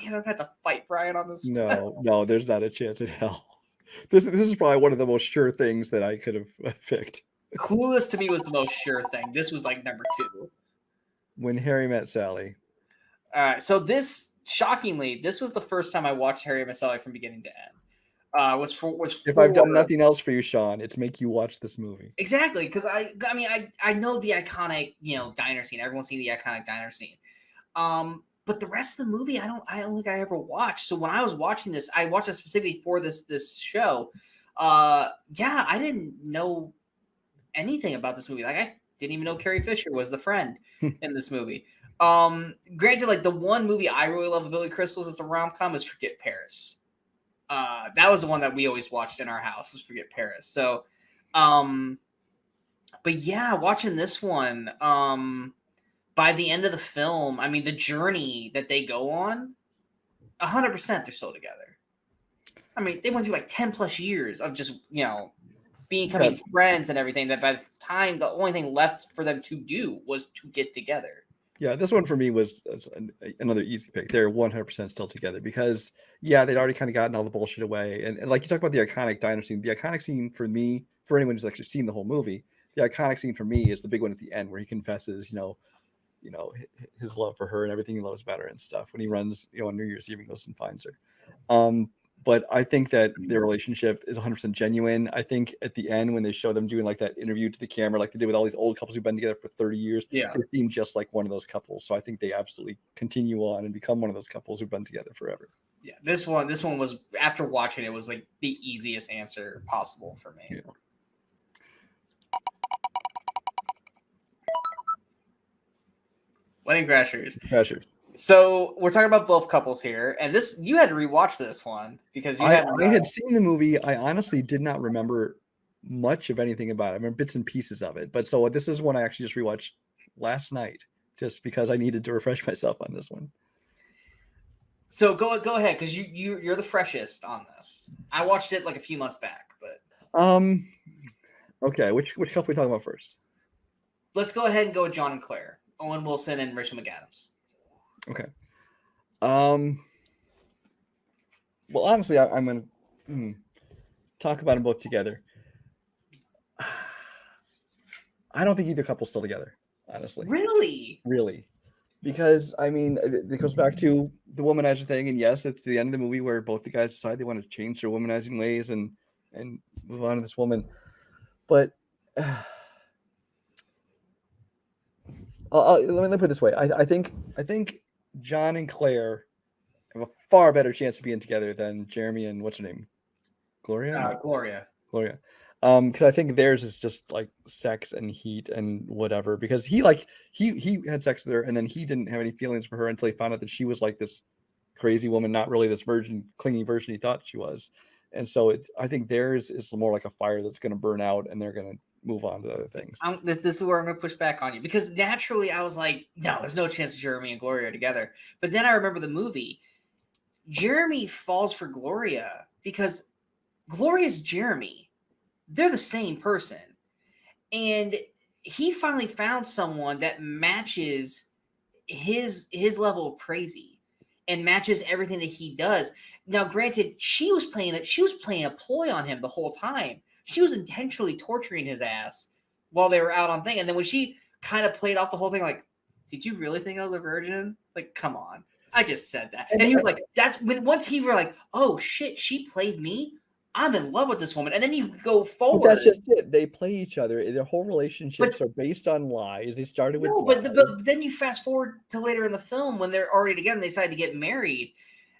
damn, I'm going to have to fight Brian on this. No, there's not a chance in hell. This is probably one of the most sure things that I could have picked. Clueless to me was the most sure thing. This was like number 2. When Harry Met Sally. All right, so shockingly, this was the first time I watched Harry Met Sally from beginning to end. If I've done nothing else for you, Sean, it's make you watch this movie. Exactly, because I know the iconic diner scene. Everyone's seen the iconic diner scene. But the rest of the movie, I don't think I ever watched. So when I was watching this, I watched it specifically for this show. I didn't know anything about this movie. Like, I didn't even know Carrie Fisher was the friend in this movie. Granted, like, the one movie I really love of Billy Crystal's as a rom-com is Forget Paris. That was the one that we always watched in our house, was Forget Paris. So, but yeah, watching this one, by the end of the film, I mean, the journey that they go on, 100% they're still together. I mean, they went through like 10 plus years of just, becoming friends and everything, that by the time the only thing left for them to do was to get together. Yeah, this one for me was another easy pick. They're 100% still together because, they'd already kind of gotten all the bullshit away. And like you talk about the iconic diner scene, the iconic scene for me, for anyone who's actually seen the whole movie, the iconic scene for me is the big one at the end where he confesses, his love for her and everything he loves about her and stuff when he runs, on New Year's Eve and goes and finds her. But I think that their relationship is 100% genuine. I think at the end, when they show them doing like that interview to the camera, like they did with all these old couples who've been together for 30 years, they seem just like one of those couples. So I think they absolutely continue on and become one of those couples who've been together forever. Yeah, this one was, after watching it, was like the easiest answer possible for me. Yeah. Wedding Crashers. So we're talking about both couples here, and you had to rewatch this one because I had seen the movie. I honestly did not remember much of anything about it. I remember bits and pieces of it, but so this is one I actually just rewatched last night, just because I needed to refresh myself on this one. So go ahead, because you're the freshest on this. I watched it like a few months back, but okay. Which couple are we talking about first? Let's go ahead and go with John and Claire, Owen Wilson and Rachel McAdams. Okay. Well, honestly, I'm going to talk about them both together. I don't think either couple's still together, honestly. Really? Because, I mean, it goes back to the womanizer thing. And yes, it's the end of the movie where both the guys decide they want to change their womanizing ways and move on to this woman. But let me put it this way. I think John and Claire have a far better chance of being together than Jeremy and what's her name? Gloria? Gloria. Because I think theirs is just like sex and heat and whatever. Because he had sex with her and then he didn't have any feelings for her until he found out that she was like this crazy woman, not really this clingy virgin he thought she was. And so I think theirs is more like a fire that's going to burn out and they're going to move on to other things. This is where I'm going to push back on you, because naturally I was like, no, there's no chance Jeremy and Gloria are together. But then I remember the movie. Jeremy falls for Gloria because Gloria's Jeremy. They're the same person. And he finally found someone that matches his level of crazy and matches everything that he does. Now, granted, she was playing a ploy on him the whole time. She was intentionally torturing his ass while they were out on thing. And then when she kind of played off the whole thing, like, did you really think I was a virgin? Like, come on. I just said that. And he was like, that's when once he were like, oh shit, she played me. I'm in love with this woman. And then you go forward. But that's just it. They play each other. Their whole relationships are based on lies. They started with lies. But then you fast forward to later in the film when they're already together and they decide to get married.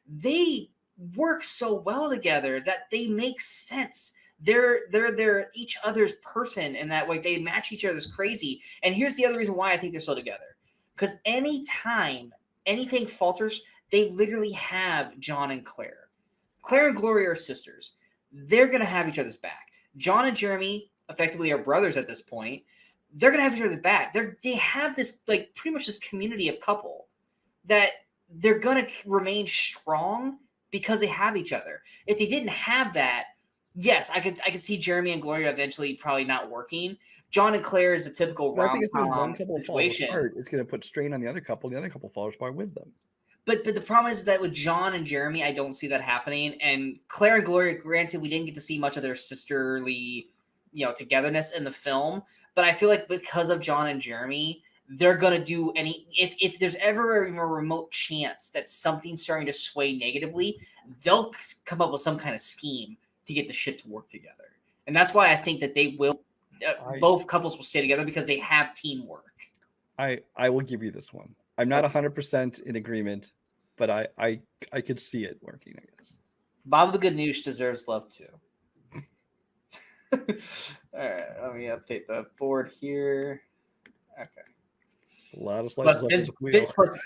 They work so well together that they make sense. They're each other's person in that way. They match each other's crazy. And here's the other reason why I think they're still together. Because anytime anything falters, they literally have John and Claire. Claire and Gloria are sisters. They're going to have each other's back. John and Jeremy effectively are brothers at this point. they're gonna have each other back. They have this like pretty much this community of couple that they're gonna remain strong because they have each other. If they didn't have that, yes, I could see Jeremy and Gloria eventually probably not working. John and Claire is a typical But I think if there's one rom-com couple falls situation. apart, it's going to put strain on the other couple. The other couple falls apart with them. But the problem is that with John and Jeremy, I don't see that happening. And Claire and Gloria, granted, we didn't get to see much of their sisterly, togetherness in the film. But I feel like because of John and Jeremy, they're gonna do if there's ever a remote chance that something's starting to sway negatively, they'll come up with some kind of scheme to get the shit to work together. And that's why I think that they will. Both couples will stay together because they have teamwork. I will give you this one. I'm not 100% in agreement, but I could see it working, I guess. Bob the Good News deserves love too. All right, let me update the board here. Okay. A lot of slices left.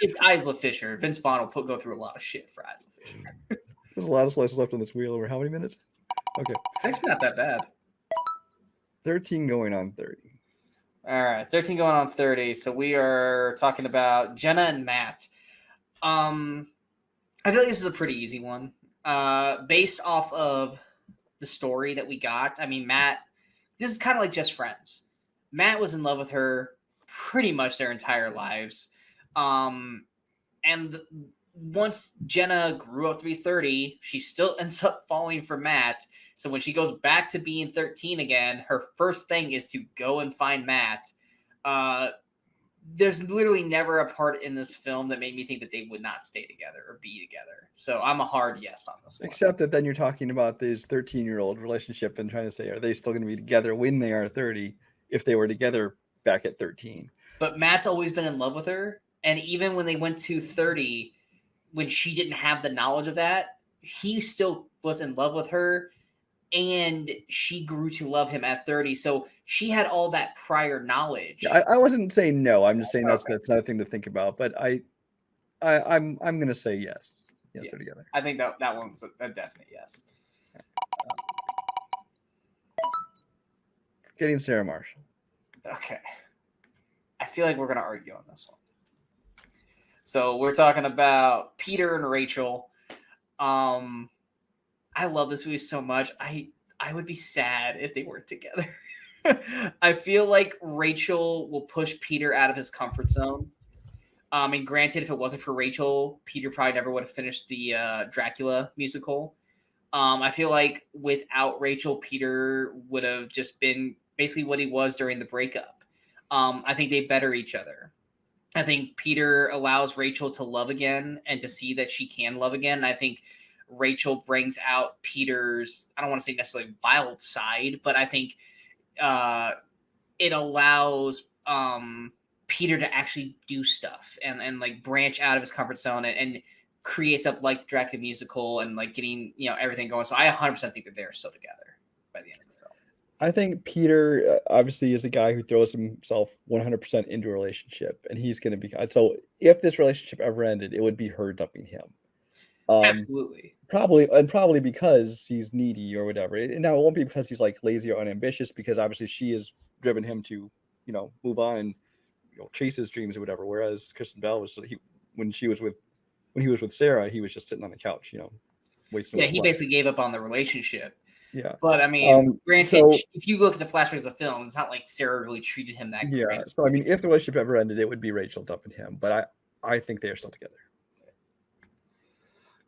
It's Isla Fisher. Vince Vaughn will go through a lot of shit for Isla Fisher. There's a lot of slices left on this wheel. Over how many minutes? Okay. It's actually not that bad. 13 going on 30. All right, 13 going on 30. So we are talking about Jenna and Matt. I feel like this is a pretty easy one. Based off of the story that we got. I mean, Matt, this is kind of like Just Friends. Matt was in love with her pretty much their entire lives. And once Jenna grew up to be 30, she still ends up falling for Matt. So when she goes back to being 13 again, her first thing is to go and find Matt. There's literally never a part in this film that made me think that they would not stay together or be together. So I'm a hard yes on this one. Except that then you're talking about this 13-year-old relationship and trying to say, are they still going to be together when they are 30 if they were together back at 13? But Matt's always been in love with her. And even when they went to 30, when she didn't have the knowledge of that, he still was in love with her. And she grew to love him at 30. So she had all that prior knowledge. Yeah, I wasn't saying no. I'm just saying that's another thing to think about. But I'm going to say yes. Yes, they're together. I think that one's a definite yes. Getting Sarah Marshall. Okay. I feel like we're going to argue on this one. So we're talking about Peter and Rachel. I love this movie so much. I would be sad if they weren't together. I feel like Rachel will push Peter out of his comfort zone. And granted, if it wasn't for Rachel, Peter probably never would have finished the Dracula musical. I feel like without Rachel, Peter would have just been basically what he was during the breakup. I think they better each other. I think Peter allows Rachel to love again and to see that she can love again. And I think Rachel brings out Peter's, I don't want to say necessarily wild side, but I think it allows Peter to actually do stuff and like branch out of his comfort zone and create stuff like the Dracula musical and like getting, everything going. So I 100% think that they're still together by the end of the film. I think Peter obviously is a guy who throws himself 100% into a relationship, and he's going to be, so if this relationship ever ended, it would be her dumping him. Absolutely. Probably because he's needy or whatever. Now, it won't be because he's like lazy or unambitious, because obviously she has driven him to, move on and chase his dreams or whatever. Whereas Kristen Bell was, when he was with Sarah, he was just sitting on the couch, wasting. Yeah, he basically gave up on the relationship. Yeah, but I mean, granted, if you look at the flashbacks of the film, it's not like Sarah really treated him that great. Yeah, so I mean, if the relationship ever ended, it would be Rachel dumping him. But I think they are still together.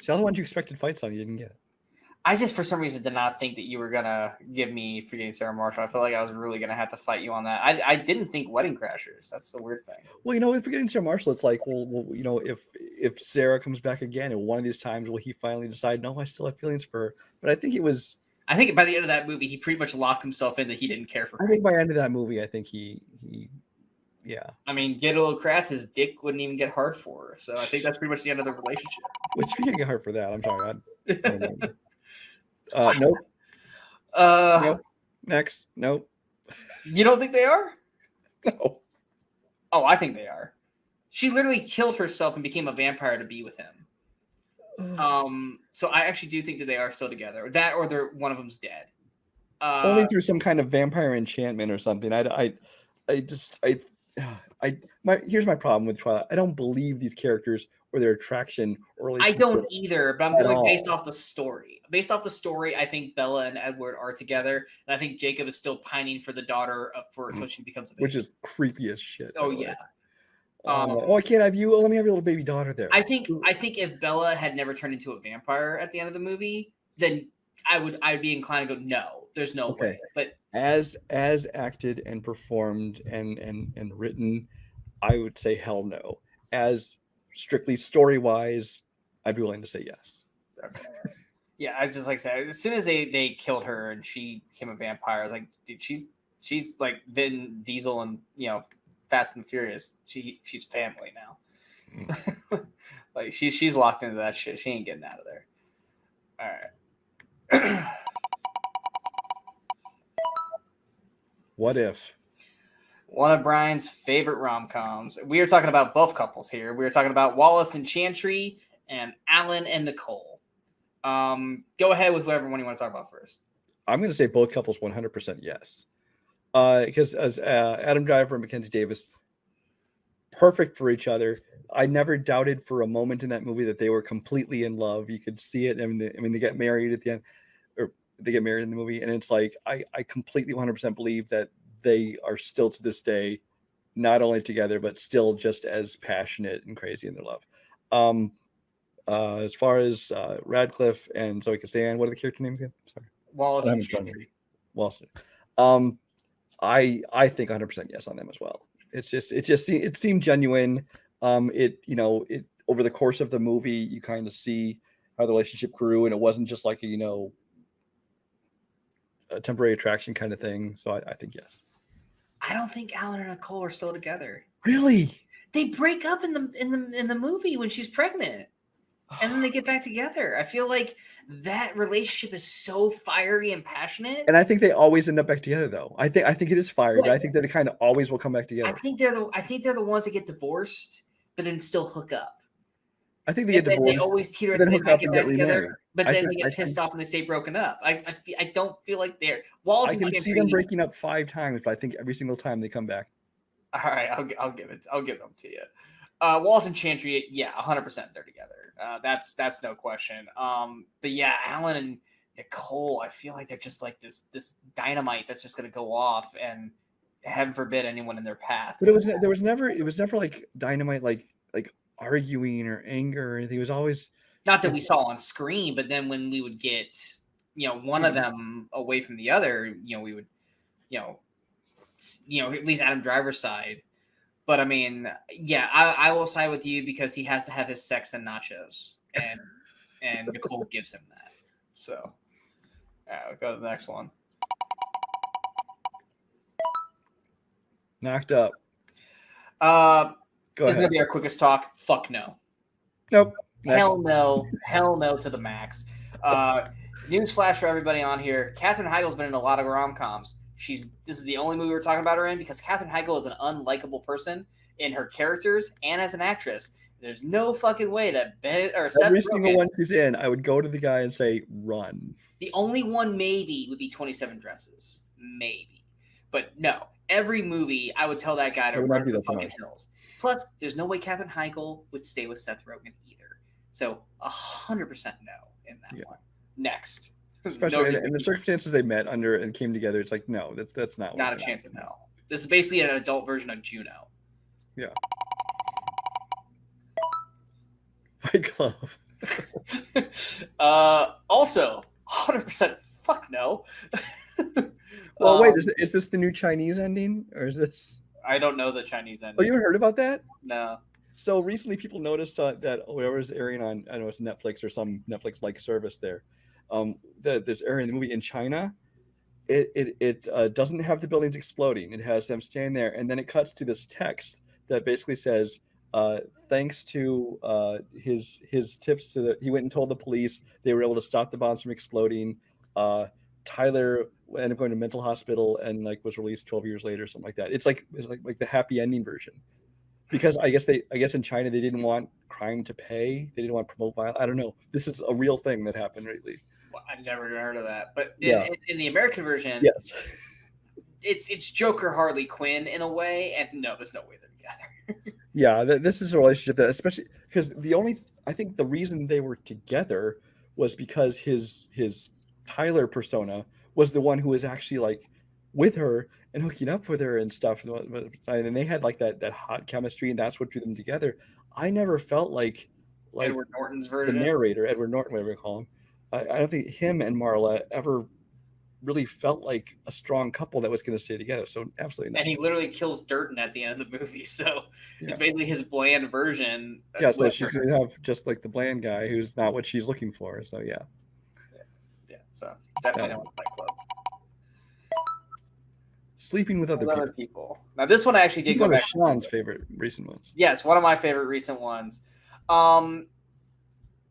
See, all the ones you expected fights on, you didn't get. I just, for some reason, did not think that you were going to give me Forgetting Sarah Marshall. I felt like I was really going to have to fight you on that. I didn't think Wedding Crashers. That's the weird thing. Well, if Forgetting Sarah Marshall, it's like, well, if Sarah comes back again, and one of these times, will he finally decide, no, I still have feelings for her? But I think I think by the end of that movie, he pretty much locked himself in that he didn't care for her. I think by the end of that movie, I think he yeah. I mean, get a little crass, his dick wouldn't even get hard for her. So I think that's pretty much the end of the relationship. Which we can't get hard for that. I'm sorry. Nope. Nope. Next. Nope. You don't think they are? No. Oh, I think they are. She literally killed herself and became a vampire to be with him. So I actually do think that they are still together. That or one of them's dead. Only through some kind of vampire enchantment or something. Here's my problem with Twilight. I don't believe these characters or their attraction or I relationships. don't either, but I'm at going all. based off the story. Based off the story, I think Bella and Edward are together, and I think Jacob is still pining for the daughter until she becomes a baby. Which is creepy as shit. Oh yeah. I can't have you. Oh, let me have your little baby daughter there. I think if Bella had never turned into a vampire at the end of the movie, then I'd be inclined to go, no, there's no way. But as acted and performed and written, I would say hell no. As strictly story wise, I'd be willing to say yes. Yeah, I was just like saying, as soon as they killed her and she became a vampire, I was like, dude, she's like Vin Diesel and Fast and Furious. She's family now. Like she's locked into that shit. She ain't getting out of there. All right. What if? One of Brian's favorite rom-coms. We are talking about both couples here. We are talking about Wallace and Chantry and Alan and Nicole. Go ahead with whatever one you want to talk about first. I'm going to say both couples 100% yes. Because as Adam Driver and Mackenzie Davis, perfect for each other. I never doubted for a moment in that movie that they were completely in love. You could see it. I mean, they get married at the end, or they get married in the movie, and it's like I completely 100% believe that they are still to this day not only together but still just as passionate and crazy in their love. As far as Radcliffe and Zoe Kazan, what are the character names again? Sorry, Wallace and Chantry. Wallace. I think 100% yes on them as well. It seemed genuine. It over the course of the movie, you kind of see how the relationship grew, and it wasn't just like a temporary attraction kind of thing. So I think yes. I don't think Alan and Nicole are still together. Really? They break up in the movie when she's pregnant, and then they get back together. I feel like that relationship is so fiery and passionate. And I think they always end up back together, though. I think it is fiery, but I think that they kind of always will come back together. I think they're the ones that get divorced, but then still hook up. I think they get divorced. They always teeter and they might get back together, but then they get pissed off and they stay broken up. I don't feel like they're Wallace and Chantry. I can see them breaking up 5 times, but I think every single time they come back. All right, I'll give them to you. Wallace and Chantry, yeah, 100% they're together. That's no question. But yeah, Alan and Nicole, I feel like they're just like this dynamite that's just gonna go off, and heaven forbid anyone in their path. But it was never like dynamite, like arguing or anger or anything. It was always not that we saw on screen, but then when we would get one of them away from the other, we would at least Adam Driver's side. But I mean, yeah, I will side with you because he has to have his sex and nachos, and Nicole gives him that. So, all right, we'll go to the next one. Knocked up. This is going to be our quickest talk. Fuck no. Nope. Hell no. Hell no to the max. Newsflash for everybody on here. Katherine Heigl's been in a lot of rom-coms. This is the only movie we're talking about her in because Katherine Heigl is an unlikable person in her characters and as an actress. There's no fucking way that every single one she's in, I would go to the guy and say, run. The only one maybe would be 27 Dresses. Maybe. But no. Every movie, I would tell that guy to run for the fucking hills. Plus, there's no way Katherine Heigl would stay with Seth Rogen either. So 100% no in that one. Next. Especially in the circumstances they met under and came together, it's like, no, that's not a chance in hell. This is basically an adult version of Juno. Yeah. Fight Club. Also, 100% fuck no. Well, wait, is this the new Chinese ending, or is this? I don't know the Chinese ending. Oh, you haven't heard about that? No. So recently, people noticed that whatever is airing on, I don't know, it's Netflix or some Netflix-like service there, that's airing the movie in China. It doesn't have the buildings exploding. It has them standing there, and then it cuts to this text that basically says, thanks to his tips he went and told the police, they were able to stop the bombs from exploding. Tyler ended up going to mental hospital and was released 12 years later, something like that. It's like the happy ending version, because I guess in China they didn't want crime to pay. They didn't want to promote violence. I don't know. This is a real thing that happened lately. Well, I've never heard of that. But in the American version, yes, it's Joker Harley Quinn in a way, and no, there's no way they're together. Yeah, this is a relationship that, especially because I think the reason they were together was because his Tyler persona was the one who was actually like with her and hooking up with her and stuff, and they had like that hot chemistry, and that's what drew them together. I never felt like Edward Norton's the version. narrator, Edward Norton, whatever you call him. I don't think him and Marla ever really felt like a strong couple that was going to stay together. So absolutely not. And he literally kills Durden at the end of the movie, so Yeah. it's basically his bland version. Yeah, so she's going to have just like the bland guy who's not what she's looking for. So yeah. So definitely not Fight Club. Sleeping with other people. Now this one I actually did go back. Sean's favorite recent ones. Yes, one of my favorite recent ones.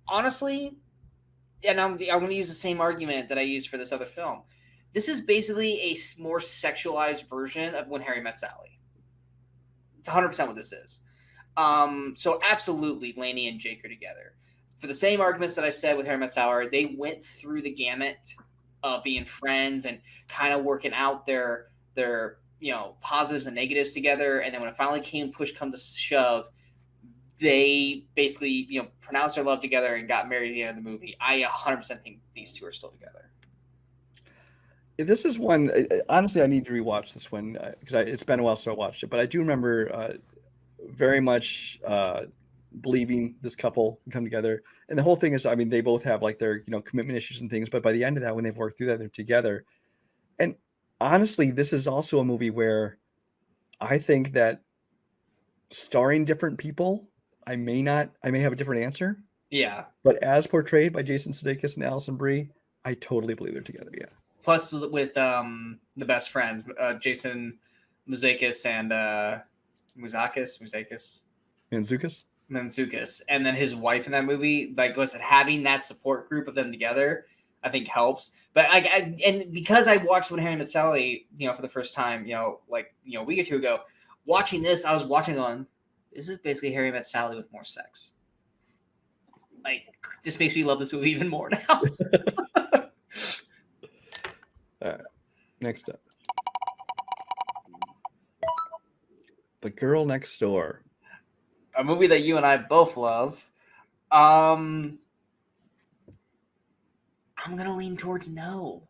Honestly, and I'm going to use the same argument that I used for this other film. This is basically a more sexualized version of When Harry Met Sally. It's 100% what this is. So absolutely, Lainey and Jake are together. For the same arguments that I said with Harry Met Sally, they went through the gamut of being friends and kind of working out their positives and negatives together. And then when it finally push come to shove, they basically pronounced their love together and got married at the end of the movie. I 100% think these two are still together. This is one, honestly, I need to rewatch this one because it's been a while since I watched it, but I do remember very much believing this couple come together. And the whole thing is, I mean, they both have like their commitment issues and things, but by the end of that, when they've worked through that, they're together. And honestly, this is also a movie where I think that starring different people, I may have a different answer. Yeah. But as portrayed by Jason Sudeikis and Alison Brie, I totally believe they're together. Yeah. Plus with the best friends, Jason Mantzoukas and Mantzoukas, and then his wife in that movie. Like, listen, having that support group of them together, I think helps. But and because I watched When Harry Met Sally, for the first time, a week or two ago, watching this, I was watching on. This is basically Harry Met Sally with more sex. Like, this makes me love this movie even more now. All right. Next up. The Girl Next Door. A movie that you and I both love. I'm going to lean towards no.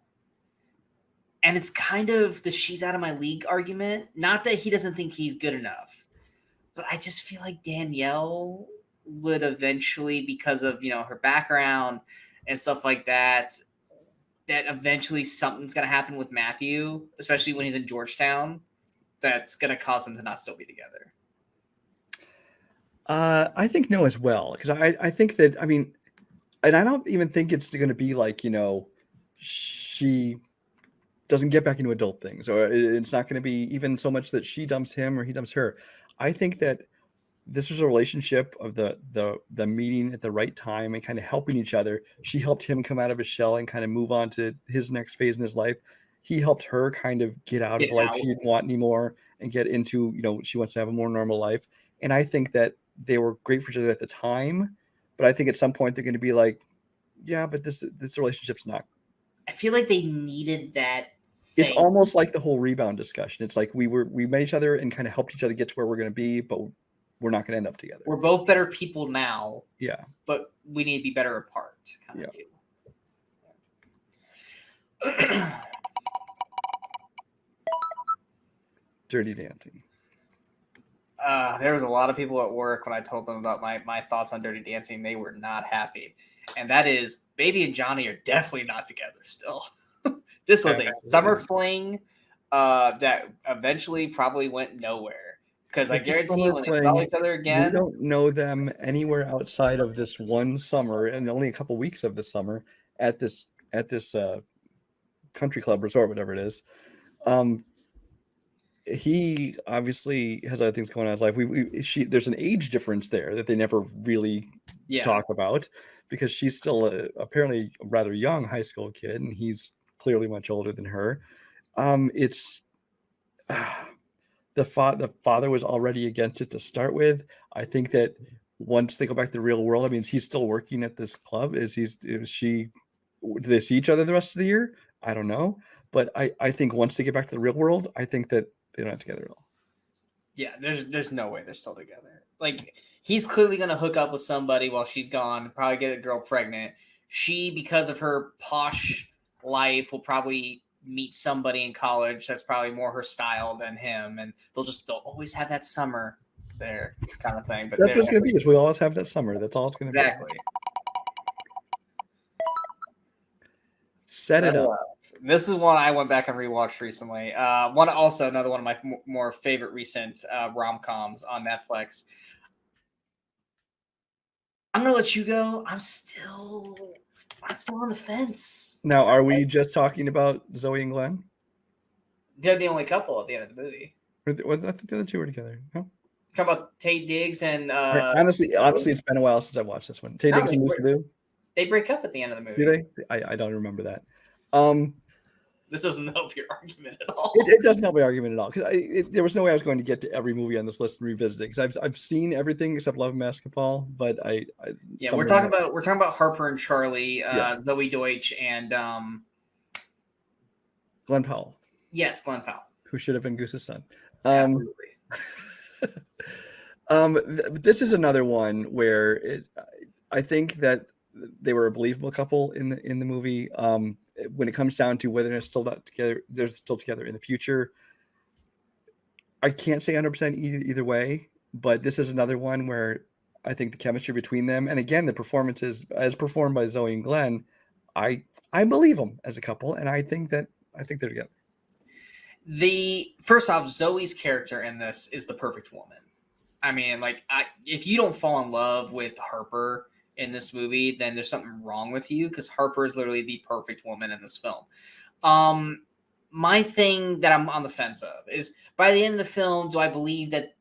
And it's kind of the she's out of my league argument. Not that he doesn't think he's good enough. But I just feel like Danielle would eventually, because of, her background and stuff like that eventually something's going to happen with Matthew, especially when he's in Georgetown, that's going to cause them to not still be together. I think no as well. Because I think that, I mean, and I don't even think it's going to be like, she doesn't get back into adult things, or it's not going to be even so much that she dumps him or he dumps her. I think that this was a relationship of the meeting at the right time and kind of helping each other. She helped him come out of his shell and kind of move on to his next phase in his life. He helped her kind of get out of life she didn't want anymore and get into, she wants to have a more normal life. And I think that they were great for each other at the time, but I think at some point they're going to be like, yeah, but this relationship's not. I feel like they needed that. It's almost like the whole rebound discussion. It's like we met each other and kind of helped each other get to where we're going to be, but we're not going to end up together. We're both better people now. Yeah. But we need to be better apart. Kind of deal. Dirty Dancing. There was a lot of people at work when I told them about my thoughts on Dirty Dancing. They were not happy. And that is, Baby and Johnny are definitely not together still. This was a summer fling that eventually probably went nowhere. Because I guarantee you, when they saw each other again, we don't know them anywhere outside of this one summer, and only a couple weeks of the summer at this country club resort, whatever it is. He obviously has other things going on in his life. There's an age difference there that they never really talk about, because she's still apparently a rather young high school kid, and he's clearly much older than her. The father was already against it to start with. I think that once they go back to the real world, I mean, he's still working at this club. Do they see each other the rest of the year? I don't know. But I think once they get back to the real world, I think that they're not together at all. Yeah, there's no way they're still together. Like, he's clearly gonna hook up with somebody while she's gone, probably get a girl pregnant. She, because of her posh life, will probably meet somebody in college that's probably more her style than him, and they'll always have that summer there kind of thing. But That's what it's gonna be. Is we always have that summer. That's all it's gonna exactly. be. Set it up. This is one I went back and rewatched recently. Another one of my more favorite recent rom-coms on Netflix. I'm gonna let you go. I'm still on the fence. Now, are we just talking about Zoe and Glenn? They're the only couple at the end of the movie. I think the other two were together. No? Talking about Tate Diggs and honestly, it's been a while since I watched this one. Tate Diggs and Lucy Liu. They break up at the end of the movie. Do they? I don't remember that. This doesn't help your argument at all. It doesn't help my argument at all because there was no way I was going to get to every movie on this list and revisit it because I've seen everything except Love and Basketball. But we're talking about Harper and Charlie, Zoe Deutsch and Glenn Powell. Yes, Glenn Powell, who should have been Goose's son. This is another one where I think that they were a believable couple in the movie. When it comes down to whether they're still together in the future, I can't say 100% either way. But this is another one where I think the chemistry between them, and again the performances as performed by Zoe and Glenn, I believe them as a couple, and I think they're together. First off, Zoe's character in this is the perfect woman. I mean, like, if you don't fall in love with Harper in this movie, then there's something wrong with you, because Harper is literally the perfect woman in this film. My thing that I'm on the fence of is, by the end of the film, do I believe that,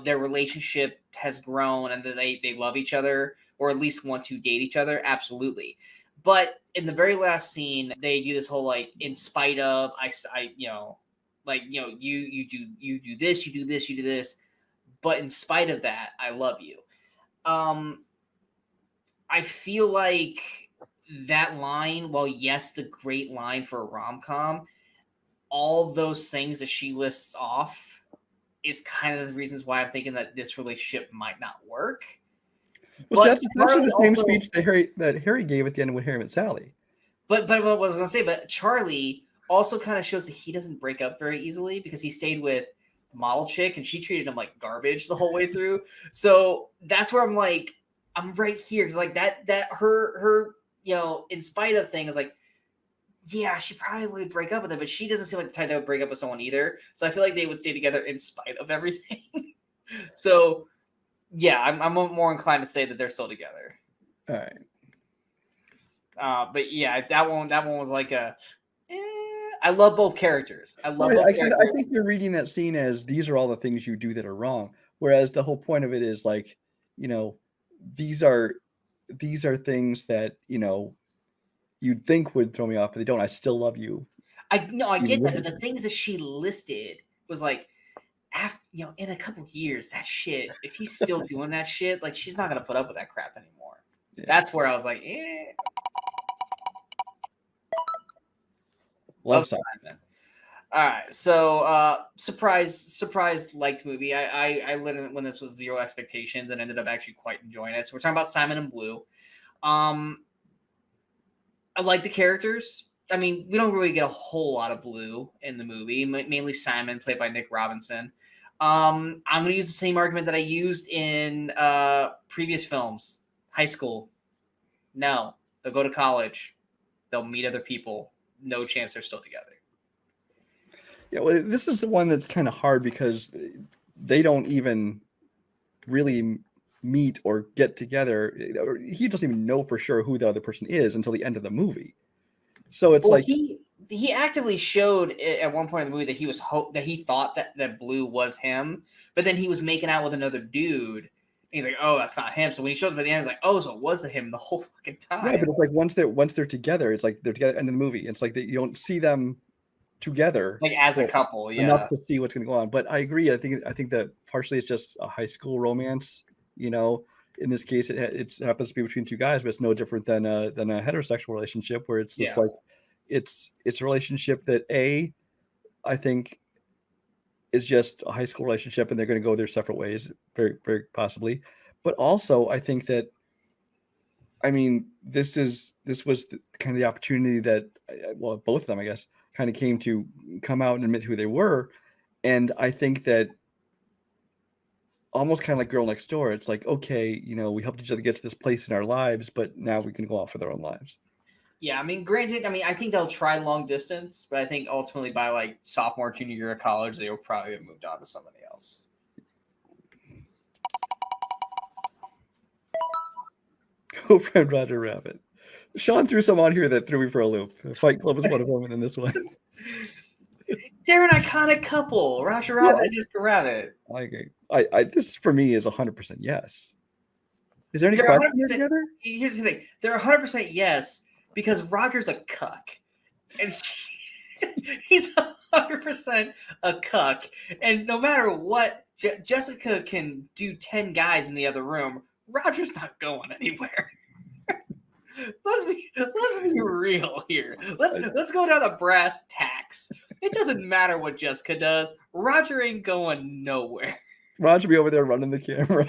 their relationship has grown and that they love each other, or at least want to date each other? Absolutely. But in the very last scene, they do this whole, like, in spite of, you do this, you do this, you do this, but in spite of that, I love you. I feel like that line, while yes, it's a great line for a rom-com, all those things that she lists off is kind of the reasons why I'm thinking that this relationship might not work. Well, that's essentially the same speech that Harry gave at the end when Harry met Sally. But what I was going to say, but Charlie also kind of shows that he doesn't break up very easily, because he stayed with the model chick and she treated him like garbage the whole way through. So that's where I'm like, I'm right here, because like that her in spite of things, like, yeah, she probably would break up with him, but she doesn't seem like the type that would break up with someone either. So I feel like they would stay together in spite of everything. So yeah, I'm more inclined to say that they're still together. All right. But yeah, that one was like I love both characters. I think you're reading that scene as these are all the things you do that are wrong, whereas the whole point of it is like, these are things that you'd think would throw me off, but they don't. I still love you. I get that, but the things that she listed was like, after in a couple years, that shit, if he's still doing that shit, like, she's not gonna put up with that crap anymore. Yeah. That's where I was like, Love Simon. All right, so surprise liked movie. I lit it when this was zero expectations and ended up actually quite enjoying it. So we're talking about Simon and Blue. I like the characters. I mean, we don't really get a whole lot of Blue in the movie. Mainly Simon, played by Nick Robinson. I'm going to use the same argument that I used in previous films. High school. No, they'll go to college. They'll meet other people. No chance they're still together. Yeah, well, this is the one that's kind of hard because they don't even really meet or get together. Or he doesn't even know for sure who the other person is until the end of the movie. So it's he actively showed at one point in the movie that he was that he thought that Blue was him, but then he was making out with another dude. He's like, oh, that's not him. So when he showed up at the end, he's like, oh, so it was him the whole fucking time. Yeah, but it's like once they're together, it's like they're together at the end of the movie. It's like you don't see them together, like as a couple, enough to see what's going to go on. But I agree. I think that partially it's just a high school romance. In this case, it happens to be between two guys, but it's no different than a heterosexual relationship where it's just like, it's a relationship that I think is just a high school relationship, and they're going to go their separate ways, very, very possibly. But also, I think that, I mean, this was kind of the opportunity that, well, both of them, I guess, kind of came to come out and admit who they were, and I think that almost kind of like Girl Next Door, it's like, okay, we helped each other get to this place in our lives, but now we can go off for their own lives. Yeah, I mean, granted, I think they'll try long distance, but I think ultimately by like sophomore, junior year of college, they will probably have moved on to somebody else. Oh, friend Roger Rabbit. Sean threw some on here that threw me for a loop. Fight Club was one of them, and then this one. They're an iconic couple, Roger Rabbit and Jessica Rabbit. I agree. This for me is 100% yes. Is there any question together? Here's the thing: they're 100% yes because Roger's a cuck, and he's 100% a cuck. And no matter what, Jessica can do 10 guys in the other room. Roger's not going anywhere. Let's be real here. Let's go down the brass tacks. It doesn't matter what Jessica does. Roger ain't going nowhere. Roger be over there running the camera.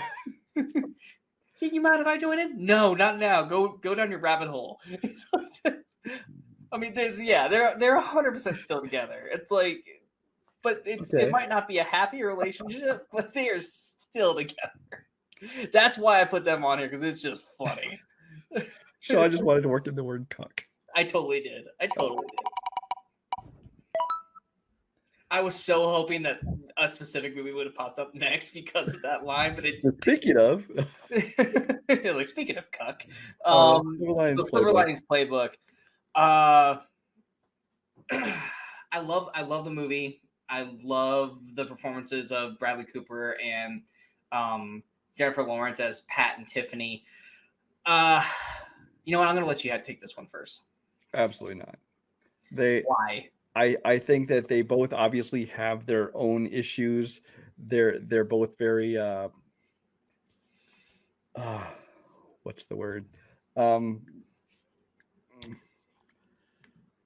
Can you mind if I join in? No, not now. Go down your rabbit hole. I mean, they're 100% still together. It's like, but it might not be a happy relationship, but they are still together. That's why I put them on here because it's just funny. So I just wanted to work in the word cuck. I totally did. I was so hoping that a specific movie would have popped up next because of that line, but speaking of, like speaking of cuck, Silver Linings Playbook. I love the movie. I love the performances of Bradley Cooper and Jennifer Lawrence as Pat and Tiffany. You know what? I'm going to let you take this one first. Absolutely not. Why? I think that they both obviously have their own issues. They're both very what's the word? I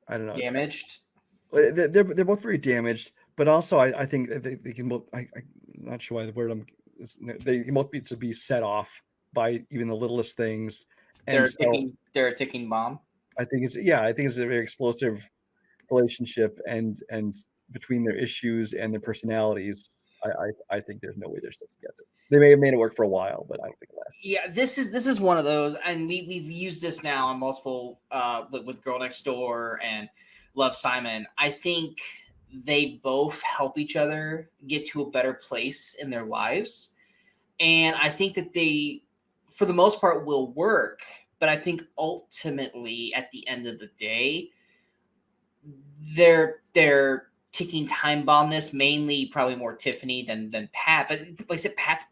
don't know. Damaged. They're both very damaged, but also I think they can both. I'm not sure why the word they can both be set off by even the littlest things. And they're a ticking bomb. I think it's a very explosive relationship, and between their issues and their personalities, I think there's no way they're still together. They may have made it work for a while, but I don't think it lasts. Yeah, this is one of those, and we've used this now on multiple with Girl Next Door and Love, Simon. I think they both help each other get to a better place in their lives, and I think that they, for the most part, will work. But I think ultimately, at the end of the day, they're ticking time bombness, mainly probably more Tiffany than Pat. But like I said, Pat's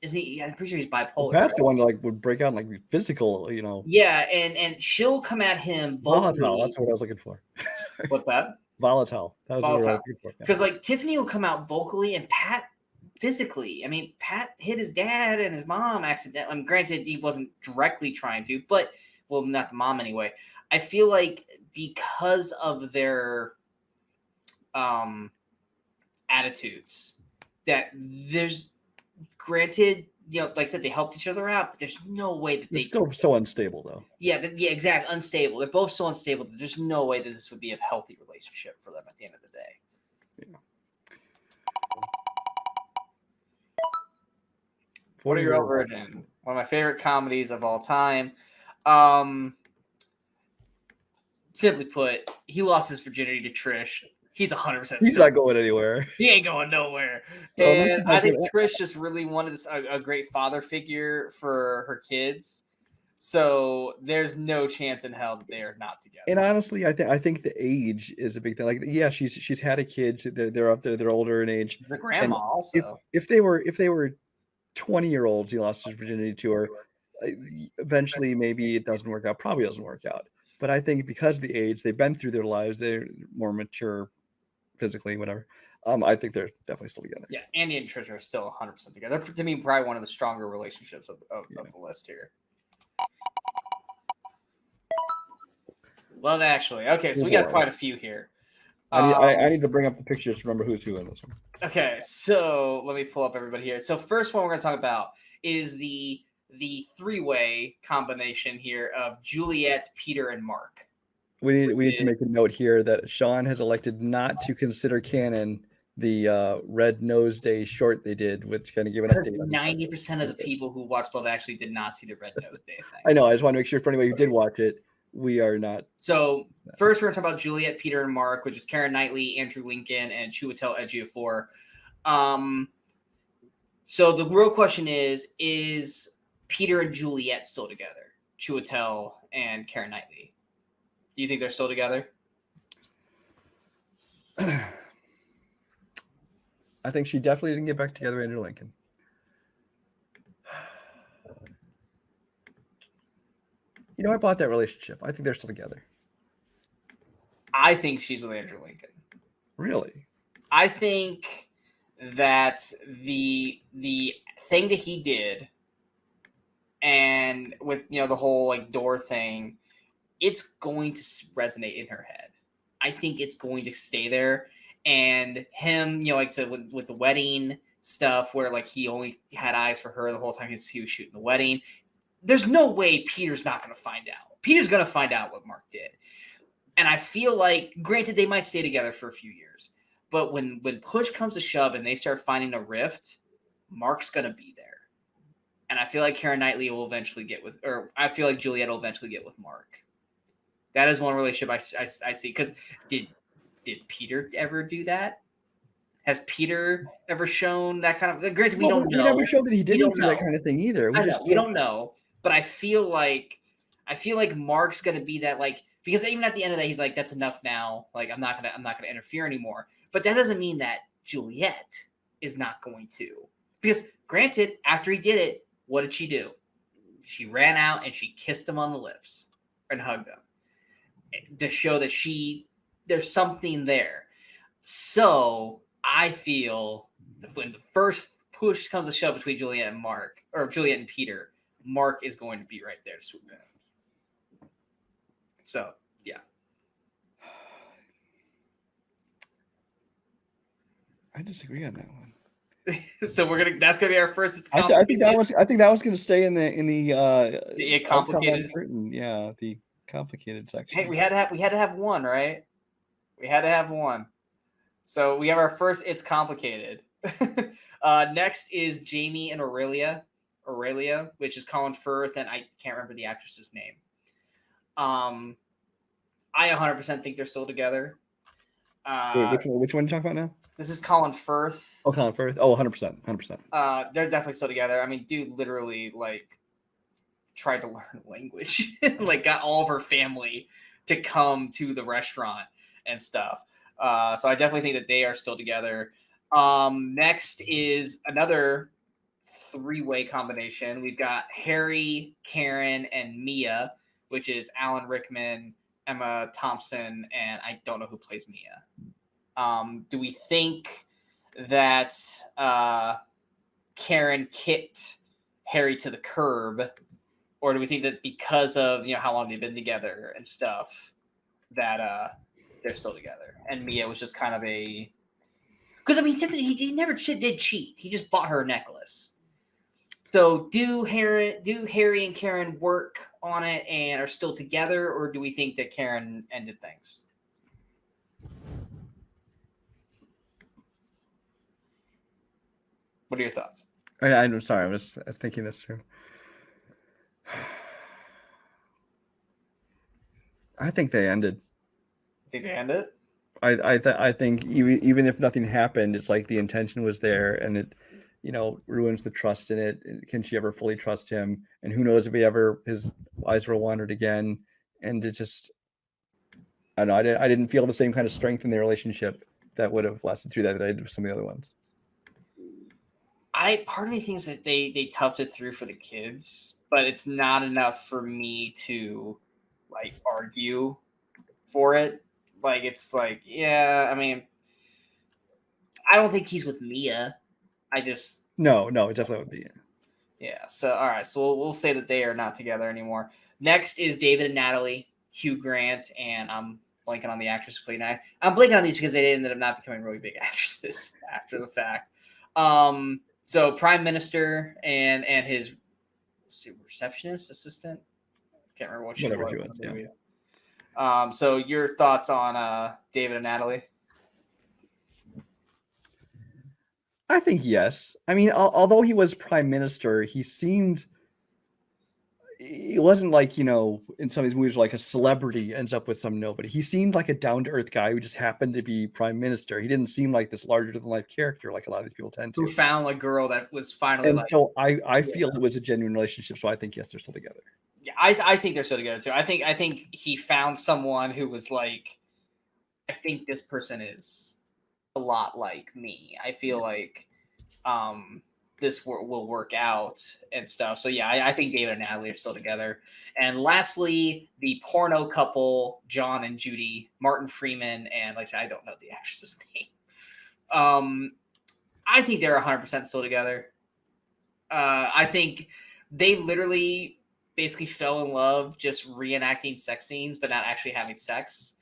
isn't he? I'm pretty sure he's bipolar. Pat's the one that would break out and be physical, Yeah, and she'll come at him volatile. That's what I was looking for. What's that? Volatile. That was what I was looking for. Because like Tiffany will come out vocally and Pat physically. I mean, Pat hit his dad and his mom accidentally. I mean, granted, he wasn't directly trying to, but not the mom anyway. I feel like because of their attitudes, that there's granted, like I said, they helped each other out, but there's no way that they're still so unstable though. Yeah, exactly. Unstable. They're both so unstable that there's no way that this would be a healthy relationship for them at the end of the day. Yeah. 40-Year-Old Virgin, one of my favorite comedies of all time. Simply put, he lost his virginity to Trish. He's 100%. He's not going anywhere. He ain't going nowhere. And I think Trish just really wanted a great father figure for her kids. So there's no chance in hell that they are not together. And honestly, I think the age is a big thing. Like, yeah, she's had a kid. They're up there. They're older in age. The grandma also. If they were 20-year-olds, he lost his virginity to her. Eventually, maybe it doesn't work out. Probably doesn't work out. But I think because of the age, they've been through their lives. They're more mature physically, whatever. I think they're definitely still together. Yeah, Andy and Trish are still 100% together. To me, probably one of the stronger relationships of the list here. Love Actually. Okay, so we got quite a few here. I need to bring up the pictures to remember who's who in this one. Okay, so let me pull up everybody here. So first one we're going to talk about is the three-way combination here of Juliet, Peter, and Mark. We need to make a note here that Sean has elected not to consider canon the Red Nose Day short they did, which kind of give an update. 90% of the people who watched Love Actually did not see the Red Nose Day thing. I know. I just want to make sure for anybody who did watch it, we are not. So first, we're going to talk about Juliet, Peter, and Mark, which is Keira Knightley, Andrew Lincoln, and Chiwetel Ejiofor. So the real question is Peter and Juliet still together? Chiwetel and Keira Knightley. Do you think they're still together? I think she definitely didn't get back together with Andrew Lincoln. You know, I bought that relationship. I think they're still together. I think she's with Andrew Lincoln. Really? I think that the thing that he did, and with the whole like door thing, it's going to resonate in her head. I think it's going to stay there. And him, like I said, with the wedding stuff, where like he only had eyes for her the whole time he was shooting the wedding. There's no way Peter's not going to find out. Peter's going to find out what Mark did. And I feel like, granted, they might stay together for a few years, but when push comes to shove and they start finding a rift, Mark's going to be there. And I feel like Keira Knightley will eventually I feel like Juliet will eventually get with Mark. That is one relationship I see. Because did Peter ever do that? Has Peter ever shown that kind of? Granted, we don't know. We never showed that he didn't do that kind of thing either. We don't know. But I feel like Mark's gonna be that, like, because even at the end of that, he's like, "That's enough now. Like, I'm not gonna interfere anymore." But that doesn't mean that Juliet is not going to. Because granted, after he did it, what did she do? She ran out and she kissed him on the lips and hugged him to show that there's something there. So I feel when the first push comes to shove between Juliet and Mark, or Juliet and Peter, Mark is going to be right there to swoop in. So, yeah. I disagree on that one. So that's gonna be our first. I think that was going to stay in the complicated. Yeah, the complicated section. Hey, we had to have one, right? We had to have one. So we have our first. It's complicated. Next is Jamie and Aurelia, which is Colin Firth, and I can't remember the actress's name. I 100% think they're still together. Wait, which one are you talking about now? This is Colin Firth. Oh, Colin Firth. Oh, 100%. They're definitely still together. I mean, dude literally like tried to learn language, like got all of her family to come to the restaurant and stuff. So I definitely think that they are still together. Next is another three-way combination. We've got Harry, Karen, and Mia, which is Alan Rickman, Emma Thompson, and I don't know who plays Mia. Do we think that Karen kicked Harry to the curb, or do we think that because of how long they've been together and stuff that they're still together? And Mia was just kind of because I mean he never did cheat. He just bought her a necklace. So do Harry and Karen work on it and are still together, or do we think that Karen ended things? What are your thoughts? I'm sorry. I was thinking this through. I think they ended. Think they ended? I think even if nothing happened, it's like the intention was there, and it ruins the trust in it. Can she ever fully trust him? And who knows if his eyes were wandered again? And it just, I don't know. I didn't feel the same kind of strength in the relationship that would have lasted through that I did with some of the other ones. Part of me thinks that they toughed it through for the kids, but it's not enough for me to like argue for it. Like it's like, yeah, I mean, I don't think he's with Mia. No, it definitely would be. Yeah. So all right, so we'll say that they are not together anymore. Next is David and Natalie. Hugh Grant, and I'm blanking on the actress who played Nat. I'm blanking on these because they ended up not becoming really big actresses after the fact. So Prime Minister and his receptionist assistant. Can't remember what she Whatever was. she was, yeah. So your thoughts on David and Natalie? I think yes. I mean, although he was prime minister, he wasn't like, in some of these movies like a celebrity ends up with some nobody. He seemed like a down-to-earth guy who just happened to be prime minister. He didn't seem like this larger-than-life character like a lot of these people tend to. Who found a girl that was finally and so I feel it was a genuine relationship, so I think yes, they're still together. Yeah, I think they're still together too. I think he found someone who was like, I think this person is a lot like me. I feel like this will work out and stuff. So yeah, I think David and Natalie are still together. And lastly, the porno couple, John and Judy, Martin Freeman, and like I said, I don't know the actress's name. I think they're 100% still together. I think they literally basically fell in love just reenacting sex scenes, but not actually having sex.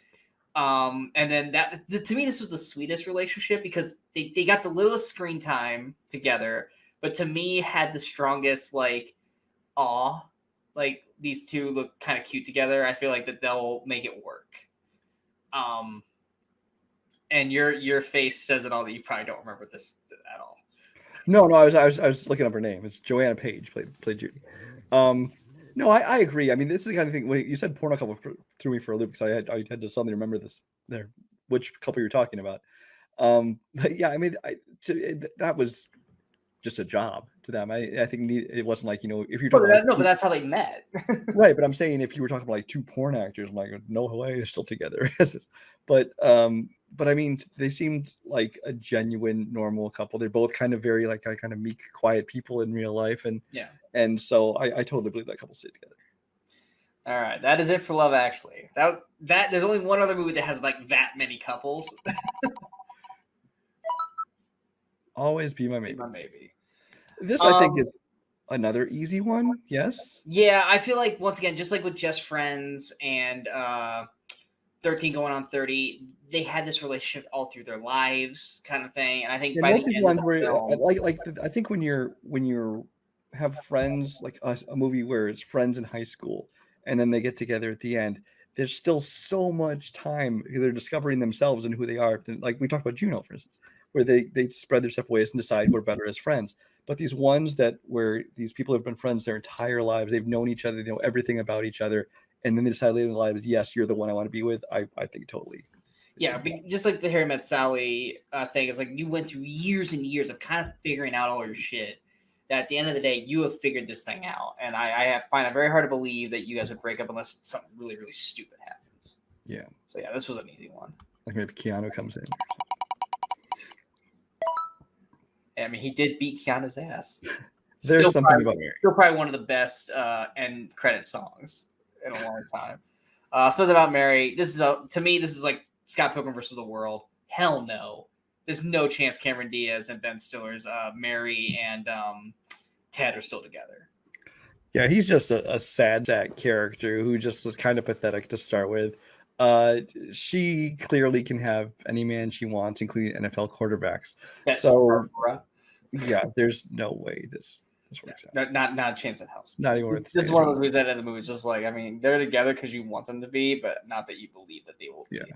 And then to me, this was the sweetest relationship because they got the littlest screen time together, but to me had the strongest like awe. Like these two look kind of cute together. I feel like that they'll make it work. And your face says it all that you probably don't remember this at all. No, I was looking up her name. It's Joanna Page played Judy. No, I agree. I mean, this is the kind of thing when you said porno couple threw me for a loop because I had to suddenly remember which couple you're talking about. But yeah, I mean, that was just a job to them. I think it wasn't like, if you're talking but that's how they met. Right, but I'm saying if you were talking about like two porn actors, I'm like, no way, they're still together. But I mean, they seemed like a genuine, normal couple. They're both kind of very like kind of meek, quiet people in real life, and so I totally believe that couple stayed together. All right, that is it for Love Actually. That there's only one other movie that has like that many couples. Always Be My Maybe. My Maybe. This I think is another easy one. Yes. Yeah, I feel like once again, just like with Just Friends and 13 Going on 30, they had this relationship all through their lives, kind of thing. And I think by the end of the film, I think when you have friends, like a movie where it's friends in high school, and then they get together at the end, there's still so much time because they're discovering themselves and who they are. Like we talked about Juno, for instance, where they spread their separate ways and decide we're better as friends. But these ones where these people have been friends their entire lives, they've known each other, they know everything about each other, and then they decide later in their lives, yes, you're the one I want to be with. I think totally. Yeah, just like the Harry Met Sally thing is like you went through years and years of kind of figuring out all your shit. That at the end of the day, you have figured this thing out, and I find it very hard to believe that you guys would break up unless something really, really stupid happens. Yeah. So yeah, this was an easy one. Like maybe Keanu comes in. I mean, he did beat Keanu's ass. There's something about Mary. Still probably one of the best end credit songs in a long time. Something About Mary. To me, this is like Scott Pilgrim versus the World. Hell no. There's no chance Cameron Diaz and Ben Stiller's Mary and Ted are still together. Yeah, he's just a sad character who just was kind of pathetic to start with. She clearly can have any man she wants, including NFL quarterbacks. Yeah, there's no way this works out. Not a chance in hell. Not even worth. This is one of those movies that in the movie is just like, I mean, they're together because you want them to be, but not that you believe that they will be. Yeah.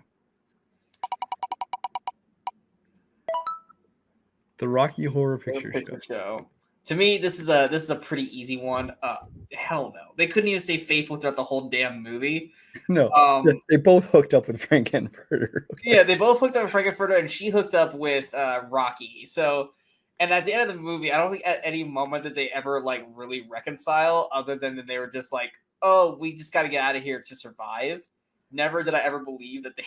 The Rocky Horror Picture Show. To me, this is a pretty easy one. Hell no, they couldn't even stay faithful throughout the whole damn movie. No, they both hooked up with Frankenfurter. Yeah, they both hooked up with Frankenfurter, and she hooked up with Rocky. So, and at the end of the movie, I don't think at any moment did they ever like really reconcile, other than that they were just like, "Oh, we just got to get out of here to survive." Never did I ever believe that they.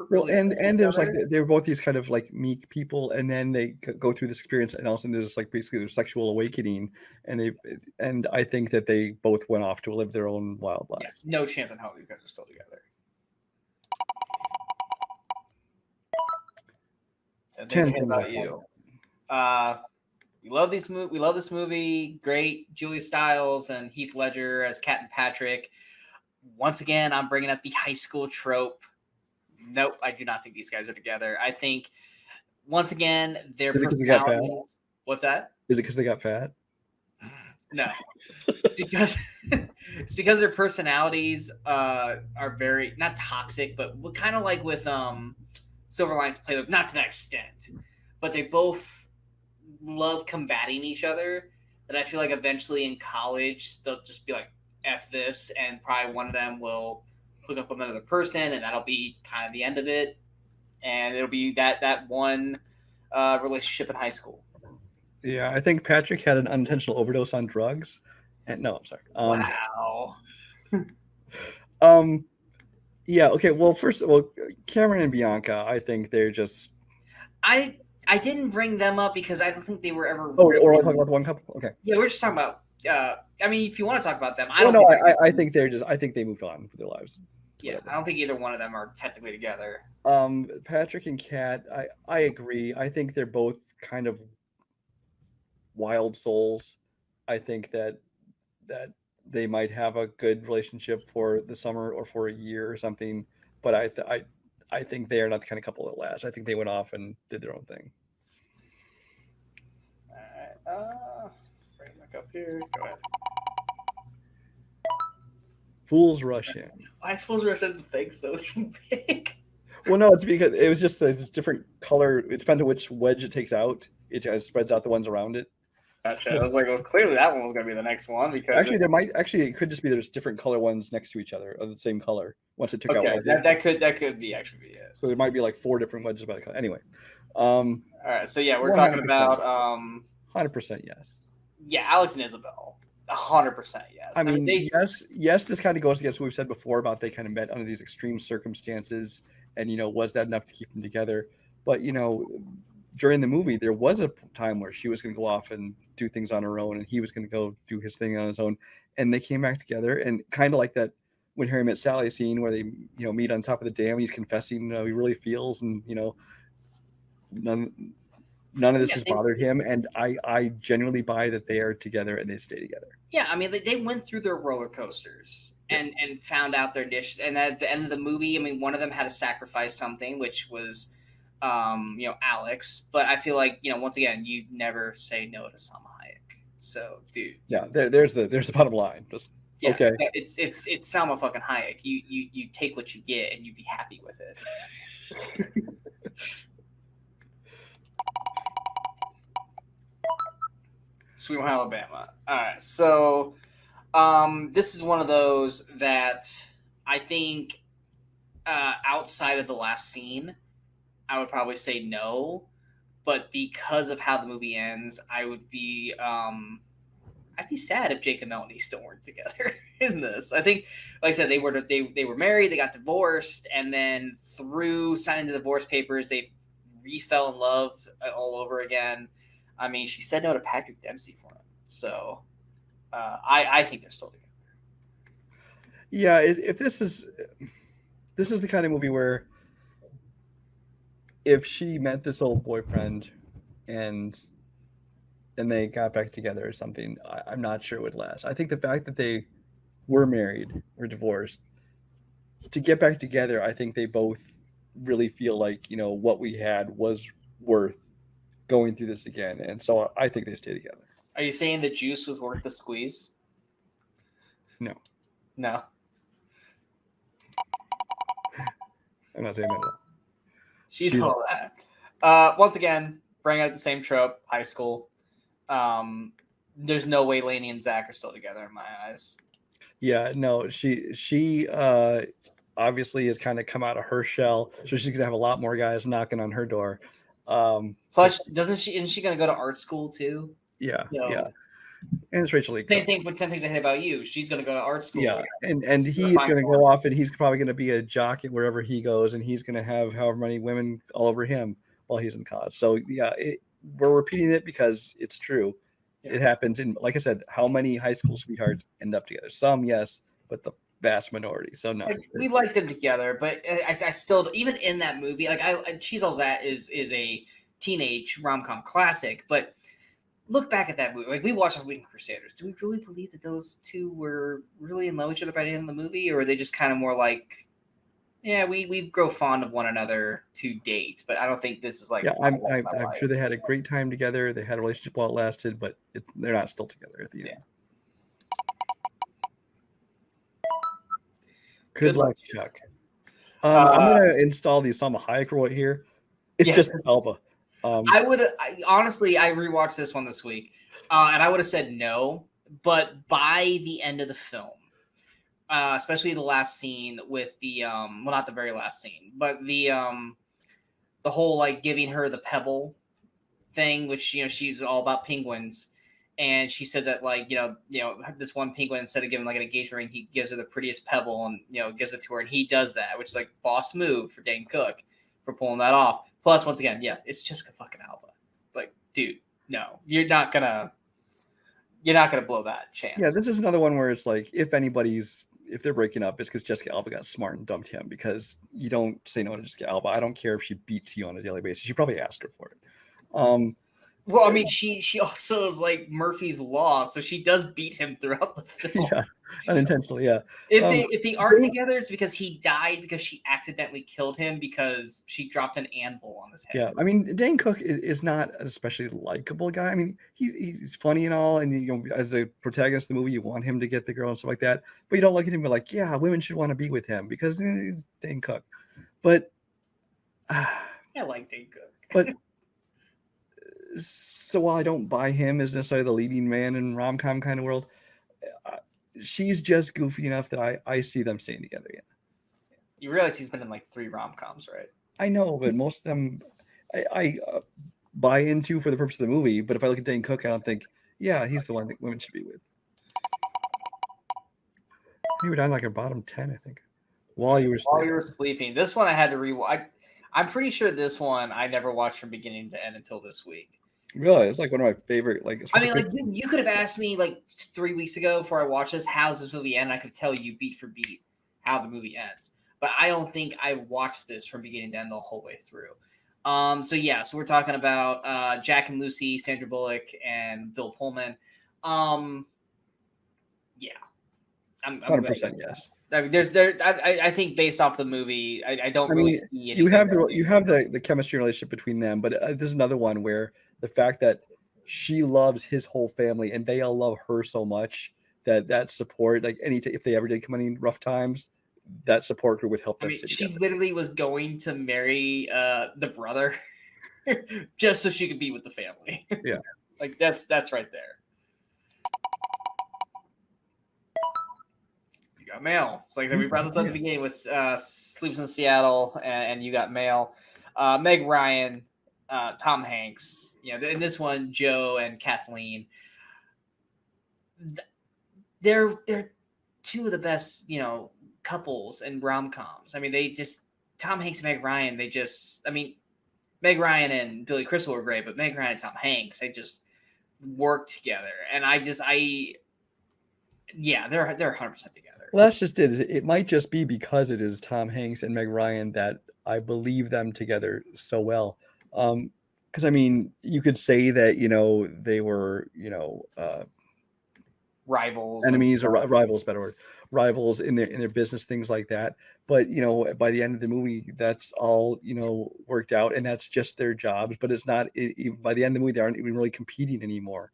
And there's like they were both these kind of like meek people, and then they go through this experience, and also there's like basically their sexual awakening, and I think that they both went off to live their own wild lives. Yeah, no chance in hell these guys are still together. 10 about you. We love this movie. Great, Julia Stiles and Heath Ledger as Cat and Patrick. once again, I'm bringing up the high school trope. Nope, I do not think these guys are together. I think once again their Is it 'cause they got fat? personalities. What's that? Is it because they got fat? No, because it's because their personalities are very not toxic, but kind of like with Silver Linings Playbook, not to that extent, but they both love combating each other. That I feel like eventually in college they'll just be like F this, and probably one of them will hook up with another person, and that'll be kind of the end of it, and it'll be that one relationship in high school. Yeah, I think Patrick had an unintentional overdose on drugs. And no, I'm sorry. Wow. Yeah. Okay. Well, first of all, Cameron and Bianca, I think they're just. I didn't bring them up because I don't think they were ever. Oh, or I'll talk about the one couple. Okay. Yeah, we're just talking about. I mean, if you want to talk about them, I Well, don't. no, I think they're just. I think they moved on for their lives. Yeah, Whatever. I don't think either one of them are technically together. Patrick and Kat, I agree. I think they're both kind of wild souls. I think that they might have a good relationship for the summer or for a year or something, but I think they are not the kind of couple that lasts. I think they went off and did their own thing. All right, bring it back up here. Go ahead. Fools rush in. Why is Fools Rush Into thing so big? Well, no, it's because it was just a different color. It depends on which wedge it takes out. It spreads out the ones around it. Gotcha. I was like, well, clearly that one was going to be the next one because Actually, it could just be there's different color ones next to each other of the same color once it took out. that could be actually be it. So there might be like 4 different wedges by the color. Anyway. All right. So yeah, we're 100%. talking about 100% yes. Yeah, Alex and Isabel. 100% yes. I mean, yes. This kind of goes against what we've said before about they kind of met under these extreme circumstances, and was that enough to keep them together? But during the movie, there was a time where she was going to go off and do things on her own, and he was going to go do his thing on his own, and they came back together, and kind of like that When Harry Met Sally scene where they meet on top of the dam. He's confessing he really feels, and none of this has bothered him, and I genuinely buy that they are together and they stay together. Yeah, I mean, they went through their roller coasters and found out their niche. And at the end of the movie, I mean, one of them had to sacrifice something, which was, Alex. But I feel like, once again, you never say no to Salma Hayek. So, dude. Yeah, there's the bottom line. Just okay. It's Salma fucking Hayek. You take what you get and you be happy with it. Sweet Home Alabama. All right, so this is one of those that I think outside of the last scene, I would probably say no, but because of how the movie ends, I would be I'd be sad if Jake and Melanie still weren't together in this. I think, like I said, they were married, they got divorced, and then through signing the divorce papers, they fell in love all over again. I mean, she said no to Patrick Dempsey for him. So I think they're still together. Yeah, if this is the kind of movie where if she met this old boyfriend and they got back together or something, I'm not sure it would last. I think the fact that they were married or divorced, to get back together, I think they both really feel like, what we had was worth going through this again, and so I think they stay together. Are you saying the juice was worth the squeeze? No. I'm not saying that at all. She's all that. Once again, bring out the same trope, high school. There's no way Lainey and Zach are still together in my eyes. Yeah, no, she obviously has kind of come out of her shell, so she's gonna have a lot more guys knocking on her door. Plus, isn't she gonna go to art school too? Yeah, yeah. And it's Rachel Lee. Same thing with 10 Things I Hate About You. She's gonna go to art school. Yeah, and he's gonna go off, and he's probably gonna be a jock at wherever he goes, and he's gonna have however many women all over him while he's in college. So yeah, we're repeating it because it's true. Yeah. It happens in, like I said, how many high school sweethearts end up together? Some, yes, but the vast minority. So no, we like them together, but I still, even in that movie, like She's All That is a teenage rom-com classic, but look back at that movie. Like, we watched Movie Crusaders. Do we really believe that those two were really in love with each other by the end of the movie, or are they just kind of more like, yeah, we grow fond of one another to date, but I don't think this is like. Yeah, I'm sure they had a great time together. They had a relationship while it lasted, but they're not still together at the end. Good luck, Chuck. I'm gonna install the Salma Hayek right here. It's just Alba. Honestly, I rewatched this one this week, and I would have said no, but by the end of the film, especially the last scene with the well, not the very last scene, but the whole like giving her the pebble thing, which she's all about penguins, and she said that like this one penguin, instead of giving like an engagement ring, he gives her the prettiest pebble and gives it to her, and he does that, which is like boss move for Dane Cook for pulling that off. Plus, once again, yes, it's Jessica fucking Alba. Like, dude, no, you're not gonna blow that chance. Yeah, this is another one where it's like, if they're breaking up, it's because Jessica Alba got smart and dumped him, because you don't say no to Jessica Alba. I don't care if she beats you on a daily basis. You probably asked her for it. Well, I mean, she also is like Murphy's Law, so she does beat him throughout the film. Yeah, unintentionally, yeah. If they aren't together, it's because he died because she accidentally killed him because she dropped an anvil on his head. Yeah, I mean, Dane Cook is not an especially likable guy. I mean, he's funny and all, and as a protagonist of the movie, you want him to get the girl and stuff like that, but you don't look at him and be like, yeah, women should want to be with him because he's Dane Cook. But I like Dane Cook. But so while I don't buy him as necessarily the leading man in rom-com kind of world, she's just goofy enough that I see them staying together. Yeah. You realize he's been in like 3 rom-coms, right? I know, but most of them I buy into for the purpose of the movie. But if I look at Dane Cook, I don't think, yeah, he's the one that women should be with. You were down like a bottom 10, I think, while you were sleeping. This one I had to rewatch. I'm pretty sure this one I never watched from beginning to end until this week. Really? It's like one of my favorite. Like, I mean, like you could have asked me like 3 weeks ago before I watched this, how's this movie end? I could tell you beat for beat how the movie ends. But I don't think I watched this from beginning to end the whole way through. So we're talking about Jack and Lucy, Sandra Bullock, and Bill Pullman. I'm 100% yes. I mean, I think based off the movie, I don't really see anything. You have the chemistry relationship between them, but there's another one where the fact that she loves his whole family and they all love her so much that support, like if they ever did come in rough times, that support group would help them. She literally was going to marry the brother just so she could be with the family. Yeah, like that's right there. You got mail. It's like we brought this up at the beginning with Sleeps in Seattle, and you got mail. Meg Ryan, Tom Hanks. In this one, Joe and Kathleen. They're two of the best, couples in rom-coms. I mean, Tom Hanks and Meg Ryan, Meg Ryan and Billy Crystal were great, but Meg Ryan and Tom Hanks, they just work together. And they're 100% together. Well, that's just it. It might just be because it is Tom Hanks and Meg Ryan that I believe them together so well. Because I mean, you could say that they were rivals, enemies, or rivals, better word, rivals in their business, things like that. But by the end of the movie, that's all worked out, and that's just their jobs. But it's not. By the end of the movie, they aren't even really competing anymore.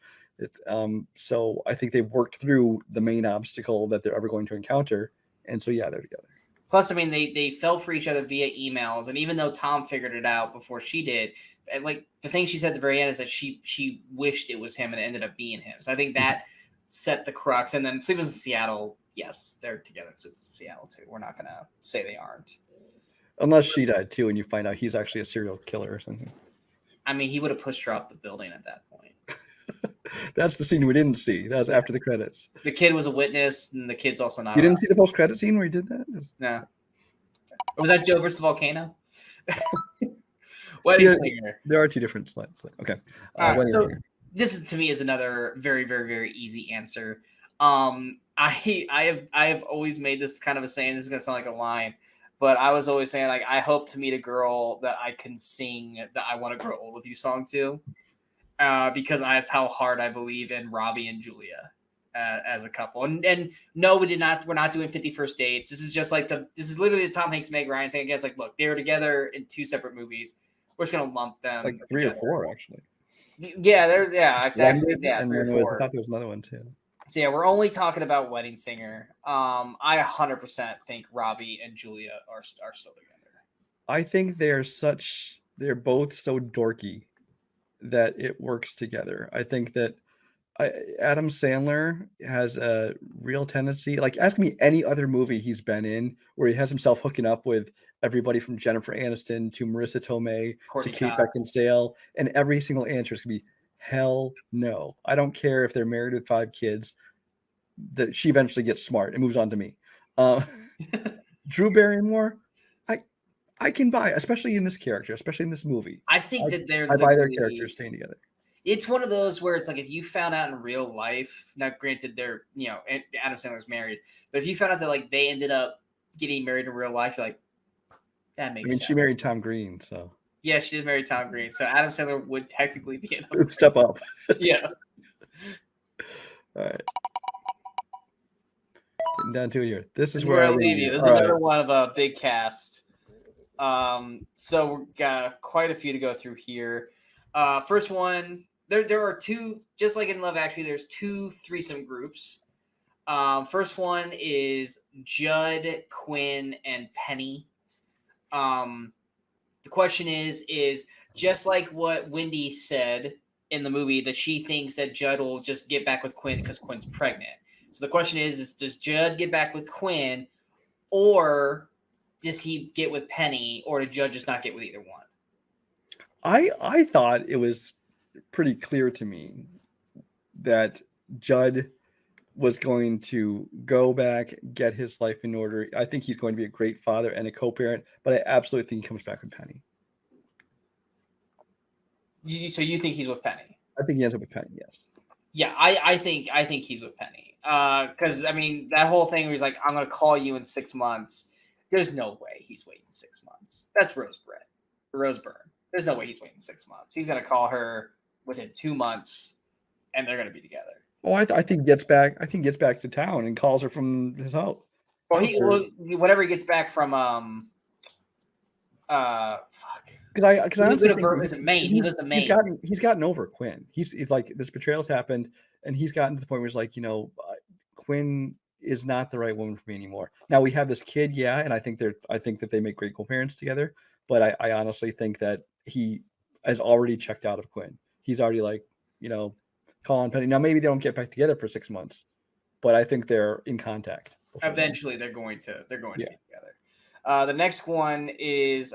So I think they've worked through the main obstacle that they're ever going to encounter, and so they're together. Plus, I mean, they fell for each other via emails, and even though Tom figured it out before she did, and like the thing she said at the very end is that she wished it was him, and it ended up being him. So I think that set the crux. And then Sleepers in Seattle, yes, they're together in Seattle too. We're not gonna say they aren't, unless she died too, and you find out he's actually a serial killer or something. I mean, he would have pushed her off the building at that point. That's the scene we didn't see. That was after the credits. The kid was a witness, and the kid's also not. You didn't see the post-credit scene where he did that? No. Or was that Joe versus the volcano? There are two different slides. Okay. So this to me is another very, very, very easy answer. I have always made this kind of a saying. This is gonna sound like a line, but I was always saying, like, I hope to meet a girl that I can sing the "I Want to Grow Old with You" song to. because that's how hard I believe in Robbie and Julia as a couple. And no, we did not. We're not doing 51st Dates. This is just like this is literally the Tom Hanks Meg Ryan thing. It's like, look, they were together in 2 separate movies. We're just gonna lump them like 3 together. or 4 actually. Yeah, exactly. Yeah, and 3 or then 4. I thought there was another one too. So yeah, we're only talking about Wedding Singer. I 100% think Robbie and Julia are still together. I think they're both so dorky that it works together. I think that Adam Sandler has a real tendency. Like, ask me any other movie he's been in where he has himself hooking up with everybody from Jennifer Aniston to Marissa Tomei Courtney to Kate Cox. Beckinsale, and every single answer is gonna be hell no. I don't care if they're married with 5 kids. That she eventually gets smart and moves on to me. Drew Barrymore, I can buy, especially in this character, especially in this movie. I think that they're I buy their characters staying together. It's one of those where it's like if you found out in real life, now granted they're, Adam Sandler's married, but if you found out that like they ended up getting married in real life, you're like, that makes sense. She married Tom Green, so. Yeah, she did marry Tom Green, so Adam Sandler would technically be an step up. Yeah. All right. Getting down to it here. This is where I leave you. This is another one of a big cast. So we've got quite a few to go through here. First one, there are 2, just like in Love Actually, there's 2 threesome groups. First one is Judd, Quinn, and Penny. The question is just like what Wendy said in the movie, that she thinks that Judd will just get back with Quinn because Quinn's pregnant. So the question is does Judd get back with Quinn, or does he get with Penny, or did Judd just not get with either one? I thought it was pretty clear to me that Judd was going to go back, get his life in order. I think he's going to be a great father and a co-parent, but I absolutely think he comes back with Penny. So you think he's with Penny? I think he ends up with Penny, yes. Yeah, I think he's with Penny. Because I mean that whole thing where he's like, I'm gonna call you in 6 months. There's no way he's waiting 6 months. That's Roseburn. There's no way he's waiting 6 months. He's gonna call her within 2 months, and they're gonna be together. Oh, I think he gets back. I think he gets back to town and calls her from his house. Well, whenever he gets back from fuck. Because I honestly think was it Maine? He was the Maine. He's gotten over Quinn. He's like, this betrayal's happened, and he's gotten to the point where he's like, Quinn is not the right woman for me anymore. Now we have this kid, yeah, and I think that they make great co-parents together. But I honestly think that he has already checked out of Quinn. He's already like, calling Penny. Now maybe they don't get back together for 6 months, but I think they're in contact. Eventually, they're going to be together. The next one is,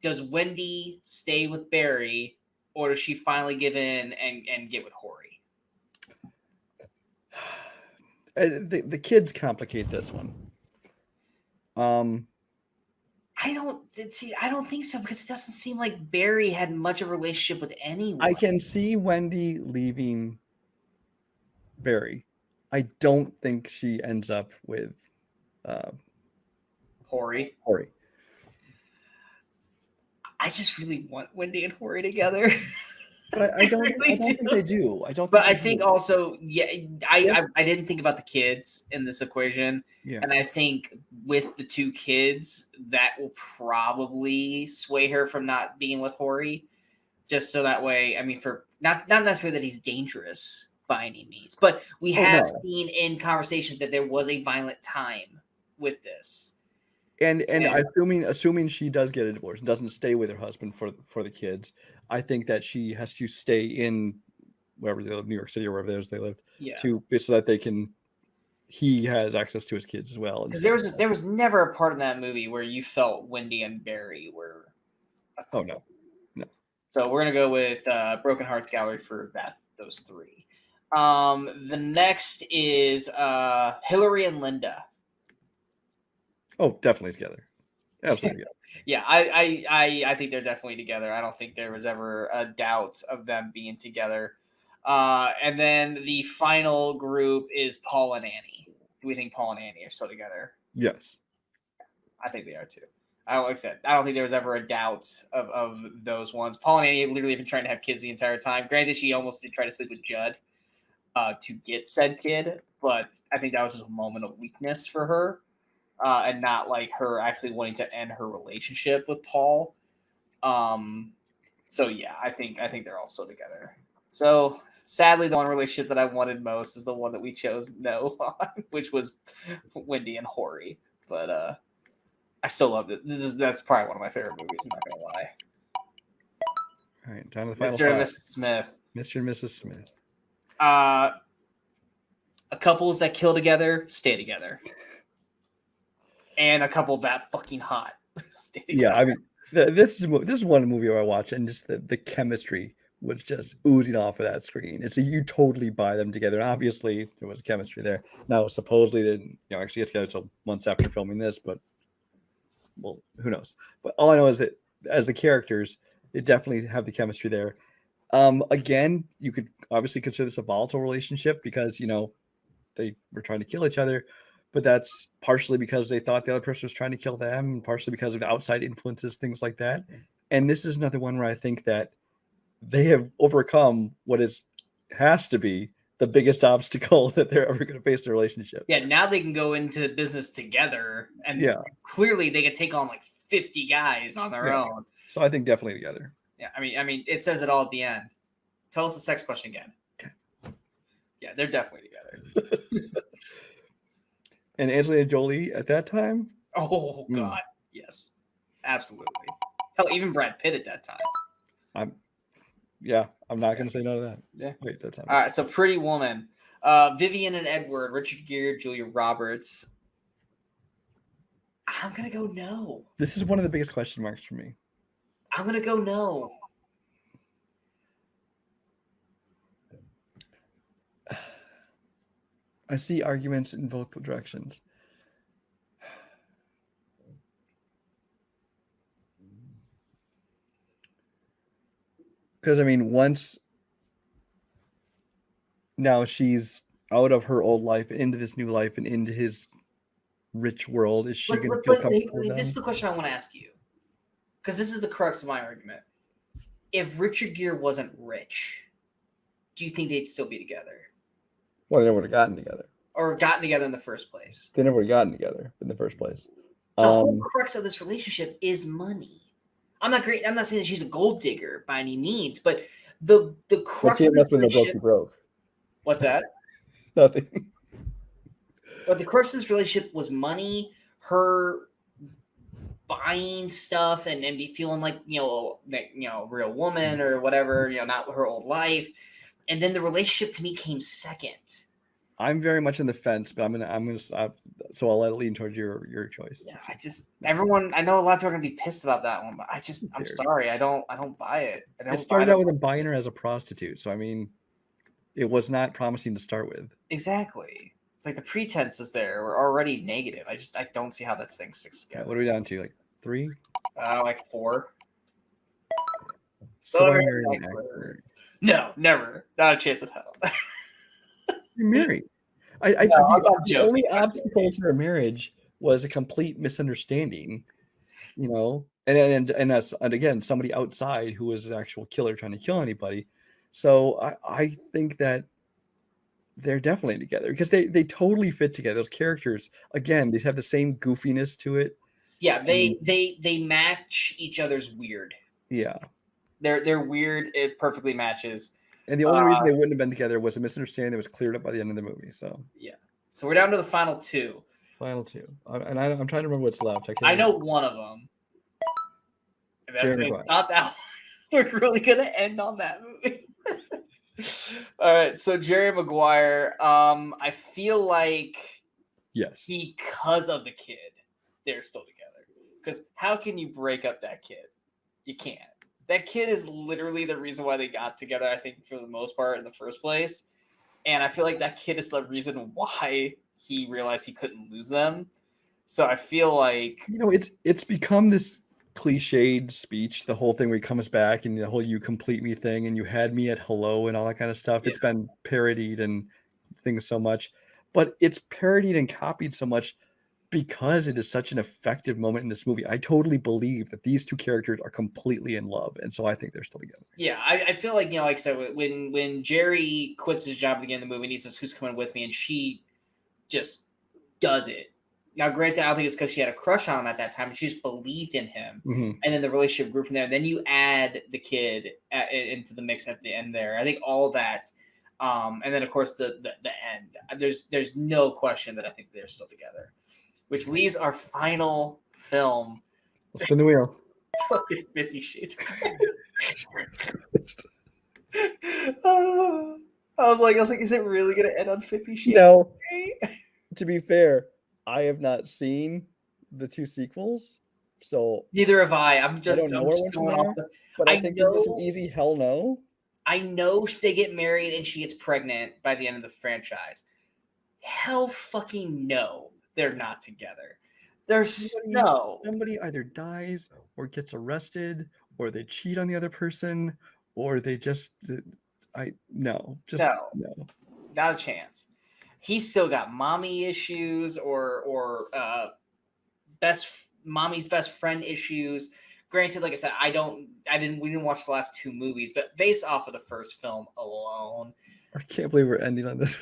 does Wendy stay with Barry, or does she finally give in and get with Horry? The kids complicate this one. I don't think so, because it doesn't seem like Barry had much of a relationship with anyone. I can see Wendy leaving Barry. I don't think she ends up with Horry. I just really want Wendy and Horry together. But I don't think they do. I think also, yeah, I didn't think about the kids in this equation. Yeah. And I think with the 2 kids, that will probably sway her from not being with Horry. Just so that way, I mean, for not necessarily that he's dangerous by any means, but we have seen in conversations that there was a violent time with this. And assuming she does get a divorce and doesn't stay with her husband for the kids, I think that she has to stay in wherever they live, New York City or wherever they lived, so that he has access to his kids as well. Because there was never a part in that movie where you felt Wendy and Barry were. Oh no. So we're gonna go with Broken Hearts Gallery for those 3. The next is Hillary and Linda. Oh, definitely together. Absolutely. Yeah, I think they're definitely together. I don't think there was ever a doubt of them being together. And then the final group is Paul and Annie. Do we think Paul and Annie are still together? Yes. I think they are too. Like I said, I don't think there was ever a doubt of those ones. Paul and Annie literally have been trying to have kids the entire time. Granted, she almost did try to sleep with Judd to get said kid, but I think that was just a moment of weakness for her, and not like her actually wanting to end her relationship with Paul. So yeah, I think they're all still together. So sadly, the one relationship that I wanted most is the one that we chose no on, which was Wendy and Hori. But I still love it. That's probably one of my favorite movies. I'm not gonna lie. All right, down to the final Mr. and five. Mrs. Smith. Mr. and Mrs. Smith. Couples that kill together stay together, and a couple that fucking hot stay together. Yeah, I mean, this is one movie where I watch and just the chemistry was just oozing off of that screen. It's you totally buy them together. And obviously, there was chemistry there. Now, supposedly, they didn't actually get together until months after filming this, but well, who knows? But all I know is that as the characters, they definitely have the chemistry there. Again, you could obviously consider this a volatile relationship because they were trying to kill each other, but that's partially because they thought the other person was trying to kill them, and partially because of outside influences, things like that. And this is another one where I think that they have overcome what has to be the biggest obstacle that they're ever going to face in a relationship. Yeah, now they can go into business together, and clearly they could take on like 50 guys on their own. So I think definitely together. Yeah, I mean, it says it all at the end. Tell us the sex question again. Yeah, they're definitely together. And Angelina Jolie at that time? Oh God, yes, absolutely. Hell, even Brad Pitt at that time. I'm not going to say no to that. Yeah. Wait, that's not all right. So Pretty Woman, Vivian and Edward, Richard Gere, Julia Roberts. I'm gonna go no. This is one of the biggest question marks for me. I'm gonna go no. I see arguments in both directions. Because I mean, once now she's out of her old life into this new life and into his rich world, is she going to feel comfortable with them? This is the question I want to ask you, because this is the crux of my argument. If Richard Gere wasn't rich, do you think they'd still be together? Well, they never would have gotten together. Or gotten together in the first place. They never would have gotten together in the first place. The whole crux of this relationship is money. I'm not saying that she's a gold digger by any means, but the crux of the relationship. Broke. What's that? Nothing. But the crux of this relationship was money, her buying stuff and be feeling like a real woman or whatever, not her old life. And then the relationship to me came second. I'm very much in the fence, but I'm gonna so I'll let it lean towards your choice. Yeah, I know a lot of people are gonna be pissed about that one, but I'm sorry, I don't buy it. It started out with him buying her as a prostitute, so I mean, it was not promising to start with. Exactly. It's like the pretense is there. We're already negative. I don't see how that thing sticks together. What are we down to? Like 3? Like 4. So I'm marrying an actor. No, never. Not a chance in hell. You're married. The only obstacle to their marriage was a complete misunderstanding, and again, somebody outside who was an actual killer trying to kill anybody. So I think that they're definitely together because they totally fit together. Those characters, again, they have the same goofiness to it. Yeah, they match each other's weird. Yeah. They're weird. It perfectly matches. And the only reason they wouldn't have been together was a misunderstanding that was cleared up by the end of the movie. So yeah. So we're down to the final 2. Final 2. And I'm trying to remember what's left. I know one of them. And that's not that one. We're really going to end on that movie. All right. So Jerry Maguire, I feel like because of the kid, they're still together. Because how can you break up that kid? You can't. That kid is literally the reason why they got together, I think, for the most part in the first place. And I feel like that kid is the reason why he realized he couldn't lose them. So I feel like... it's become this cliched speech, the whole thing where he comes back and the whole you complete me thing and you had me at hello and all that kind of stuff. Yeah. It's been parodied and things so much. But it's parodied and copied so much because it is such an effective moment in this movie. I totally believe that these two characters are completely in love, and so I think they're still together. Yeah, I feel like, like I said, when Jerry quits his job at the beginning of the movie and he says, "Who's coming with me?" and she just does it. Now, granted, I don't think it's because she had a crush on him at that time, but she just believed in him, and then the relationship grew from there. And then you add the kid into the mix at the end there. I think all that, and then of course the end. There's no question that I think they're still together, which leaves our final film. Let's spin the wheel. 50 Shades. I was like, is it really gonna end on 50 Shades? No. To be fair, I have not seen the two sequels, so neither have I. I don't know where one from there, but I think there's an easy hell no. I know they get married and she gets pregnant by the end of the franchise. Hell fucking no, they're not together. Somebody either dies or gets arrested, or they cheat on the other person, or they just no, not a chance. He's still got mommy issues or mommy's best friend issues. Granted, like I said, we didn't watch the last two movies, but based off of the first film alone, I can't believe we're ending on this.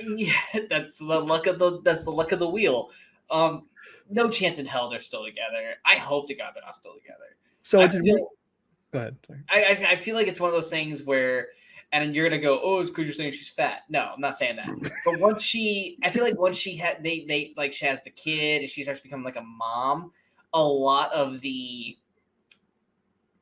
Yeah, that's the luck of the wheel. No chance in hell they're still together. I hope to God they're not still together. So go ahead. Sorry. I feel like it's one of those things where, and you're gonna go, oh, it's because you're saying she's fat. No, I'm not saying that. But once she has the kid and she starts becoming like a mom, a lot of the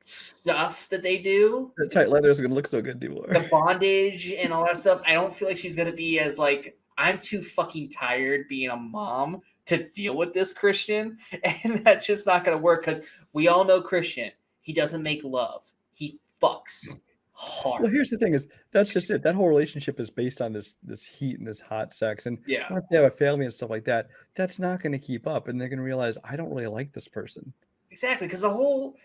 stuff that they do, the tight leather isn't gonna look so good anymore. The bondage and all that stuff. I don't feel like she's gonna be as like, I'm too fucking tired being a mom to deal with this, Christian, and that's just not gonna work because we all know Christian. He doesn't make love. He fucks hard. Well, here's the thing: is that's just it. That whole relationship is based on this heat and this hot sex, and yeah, if they have a family and stuff like that, that's not going to keep up, and they're going to realize I don't really like this person. Exactly, because the whole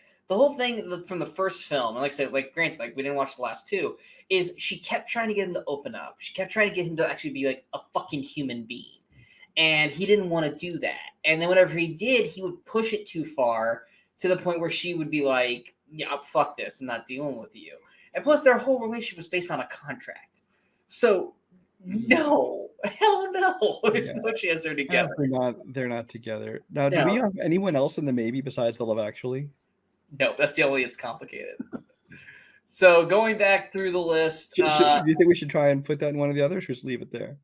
thing from the first film, and like I said, like granted, like we didn't watch the last two, is she kept trying to get him to open up. She kept trying to get him to actually be like a fucking human being. And he didn't want to do that. And then whenever he did, he would push it too far to the point where she would be like, yeah, fuck this. I'm not dealing with you. And plus, their whole relationship was based on a contract. So, no. Hell no. There's no chance they're together. They're not together. Now, do we have anyone else in the maybe besides the Love Actually? No, that's the only it's complicated. So, going back through the list. Do you think we should try and put that in one of the others, or just leave it there?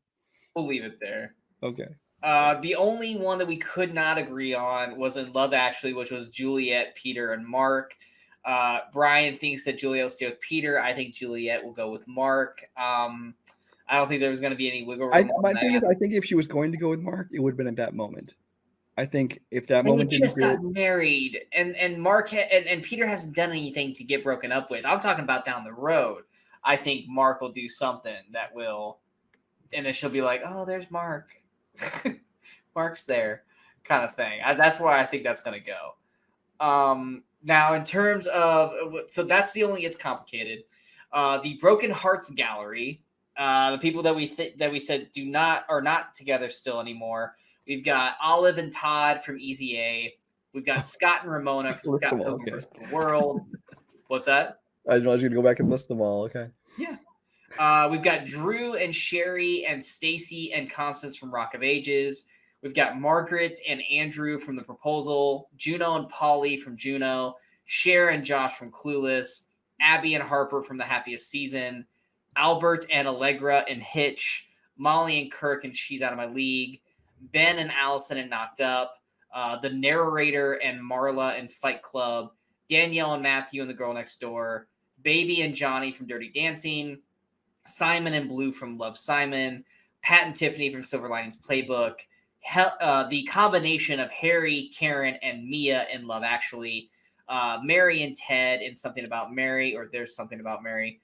We'll leave it there. Okay. The only one that we could not agree on was in Love Actually, which was Juliet, Peter, and Mark. Brian thinks that Juliet will stay with Peter. I think Juliet will go with Mark. I don't think there was going to be any wiggle room. My thing is, I think if she was going to go with Mark, it would have been at that moment. I think if that moment he just got married, and Mark and Peter hasn't done anything to get broken up with. I'm talking about down the road. I think Mark will do something that will, and then she'll be like, "Oh, there's Mark. Mark's there," kind of thing. That's where I think that's going to go. Now, in terms of, so that's the only it's complicated. The Broken Hearts Gallery, the people that we said are not together still anymore. We've got Olive and Todd from Easy A. We've got Scott and Ramona from Scott Pilgrim vs. the World. What's that? I was going to go back and list them all. Okay. Yeah. We've got Drew and Sherry and Stacy and Constance from Rock of Ages. We've got Margaret and Andrew from The Proposal, Juno and Polly from Juno, Cher and Josh from Clueless, Abby and Harper from The Happiest Season, Albert and Allegra in Hitch, Molly and Kirk and She's Out of My League, Ben and Allison in Knocked Up, the narrator and Marla in Fight Club, Danielle and Matthew in The Girl Next Door, Baby and Johnny from Dirty Dancing, Simon and Blue from Love, Simon, Pat and Tiffany from Silver Linings Playbook, the combination of Harry, Karen, and Mia in Love Actually, Mary and Ted in Something About Mary, or There's Something About Mary,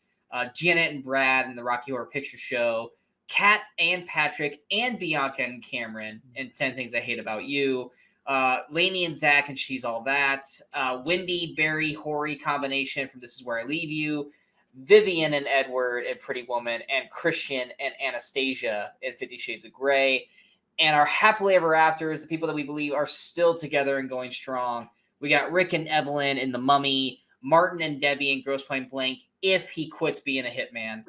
Janet and Brad in The Rocky Horror Picture Show, Kat and Patrick and Bianca and Cameron in 10 Things I Hate About You, Lainey and Zach and She's All That, Wendy, Barry, Horry combination from This Is Where I Leave You, Vivian and Edward in Pretty Woman, and Christian and Anastasia in 50 Shades of Grey. And our happily ever afters, the people that we believe are still together and going strong. We got Rick and Evelyn in The Mummy, Martin and Debbie in Grosse Pointe Blank, if he quits being a hitman.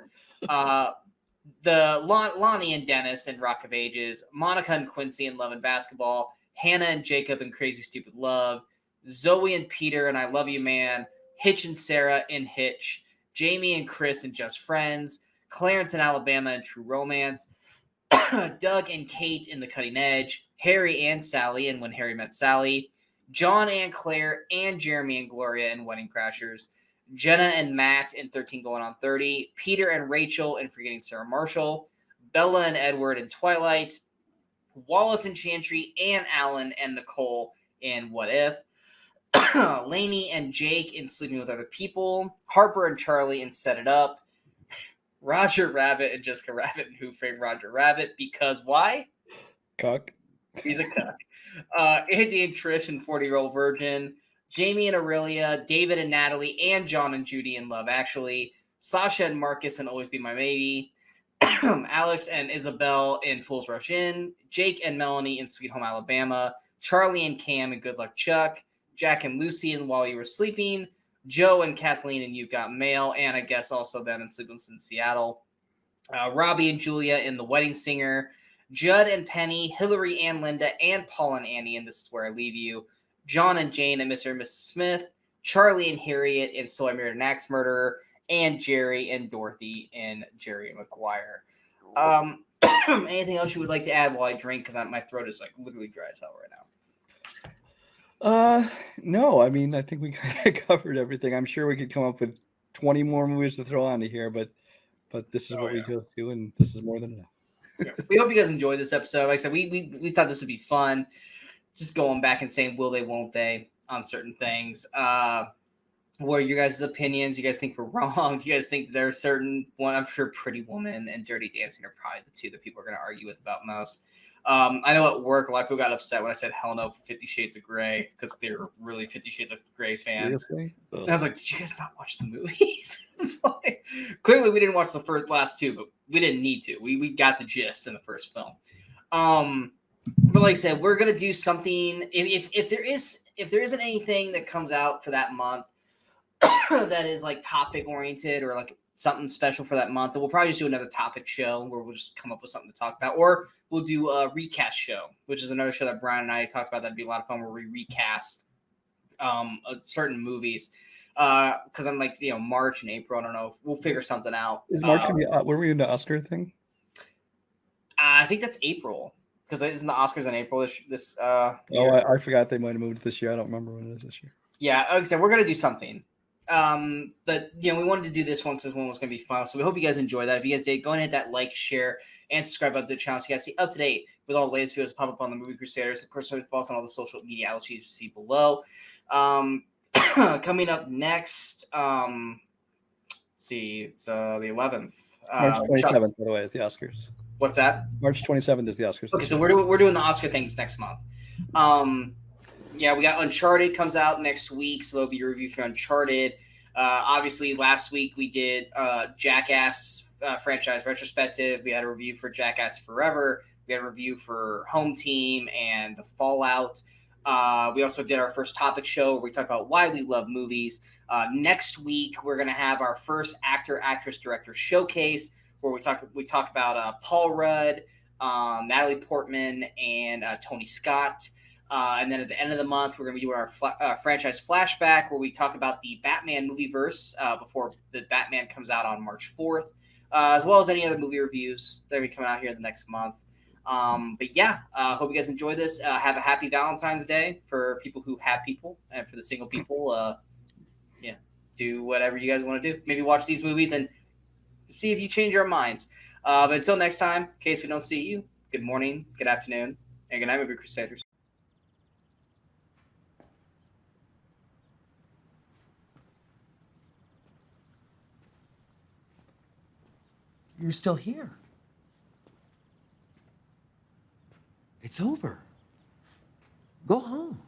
The Lonnie and Dennis in Rock of Ages, Monica and Quincy in Love and Basketball, Hannah and Jacob in Crazy Stupid Love, Zoe and Peter in I Love You Man, Hitch and Sarah in Hitch, Jamie and Chris in Just Friends, Clarence and Alabama in True Romance, Doug and Kate in The Cutting Edge, Harry and Sally in When Harry Met Sally, John and Claire and Jeremy and Gloria in Wedding Crashers, Jenna and Matt in 13 Going on 30, Peter and Rachel in Forgetting Sarah Marshall, Bella and Edward in Twilight, Wallace and Chantry and Alan and Nicole in What If, Lainey and Jake in Sleeping with Other People, Harper and Charlie in Set It Up, Roger Rabbit and Jessica Rabbit in Who Framed Roger Rabbit, because why? Cuck. He's a cuck. Andy and Trish in 40-Year-Old Virgin, Jamie and Aurelia, David and Natalie, and John and Judy in Love Actually, Sasha and Marcus in Always Be My Maybe, Alex and Isabel in Fools Rush In, Jake and Melanie in Sweet Home Alabama, Charlie and Cam in Good Luck Chuck, Jack and Lucy in While You Were Sleeping, Joe and Kathleen in You Got Mail, and I guess also them in Sleepless in Seattle, Robbie and Julia in The Wedding Singer, Judd and Penny, Hillary and Linda, and Paul and Annie in This Is Where I Leave You, John and Jane and Mr. and Mrs. Smith, Charlie and Harriet in So I Married an Axe Murderer, and Jerry and Dorothy in Jerry and Maguire. Anything else you would like to add while I drink? Because my throat is like literally dry as hell right now. No, I mean, I think we kind of covered everything. I'm sure we could come up with 20 more movies to throw onto here, but this is what we go to, and this is more than enough. Yeah. We hope you guys enjoyed this episode. Like I said, we thought this would be fun. Just going back and saying will they, won't they on certain things. What are your guys' opinions? You guys think we're wrong? Do you guys think there are certain one? I'm sure Pretty Woman and Dirty Dancing are probably the two that people are going to argue with about most. I know at work, a lot of people got upset when I said hell no for 50 Shades of Grey because they were really 50 Shades of Grey fans. Seriously? And I was like, did you guys not watch the movies? It's like, literally we didn't watch the last two, but we didn't need to. We got the gist in the first film. But like I said, we're gonna do something. If there isn't anything that comes out for that month that is like topic oriented or like something special for that month, then we'll probably just do another topic show where we'll just come up with something to talk about, or we'll do a recast show, which is another show that Brian and I talked about. That'd be a lot of fun where we recast certain movies. Because I'm like, March and April. I don't know. We'll figure something out. Is March gonna be? Were we in the Oscar thing? I think that's April. Because isn't the Oscars in April this I forgot they might have moved this year. I don't remember when it is this year. Yeah, like I said, we're gonna do something. But we wanted to do this one since one was gonna be fun. So we hope you guys enjoy that. If you guys did, go ahead and hit that like, share, and subscribe to the channel so you guys stay up to date with all the latest videos that pop up on the Movie Crusaders. Of course, follow us on all the social media outlets you see below. Coming up next, let's see, it's the 11th. March 27th, by the way, is the Oscars. What's that? March 27th is the Oscars. Okay, so we're doing the Oscar things next month. We got Uncharted comes out next week, so there'll be a review for Uncharted. Obviously, last week we did Jackass franchise retrospective. We had a review for Jackass Forever. We had a review for Home Team and The Fallout. We also did our first topic show where we talk about why we love movies. Next week, we're going to have our first actor, actress, director showcase where we talk about Paul Rudd, Natalie Portman, and Tony Scott. And then at the end of the month, we're going to be doing our franchise flashback where we talk about the Batman movieverse before the Batman comes out on March 4th, as well as any other movie reviews that will be coming out here in the next month. Hope you guys enjoy this. Have a happy Valentine's Day for people who have people, and for the single people, do whatever you guys want to do. Maybe watch these movies and see if you change your minds. But until next time, in case we don't see you, good morning, good afternoon, and good night, Movie Crusaders. You're still here. It's over. Go home.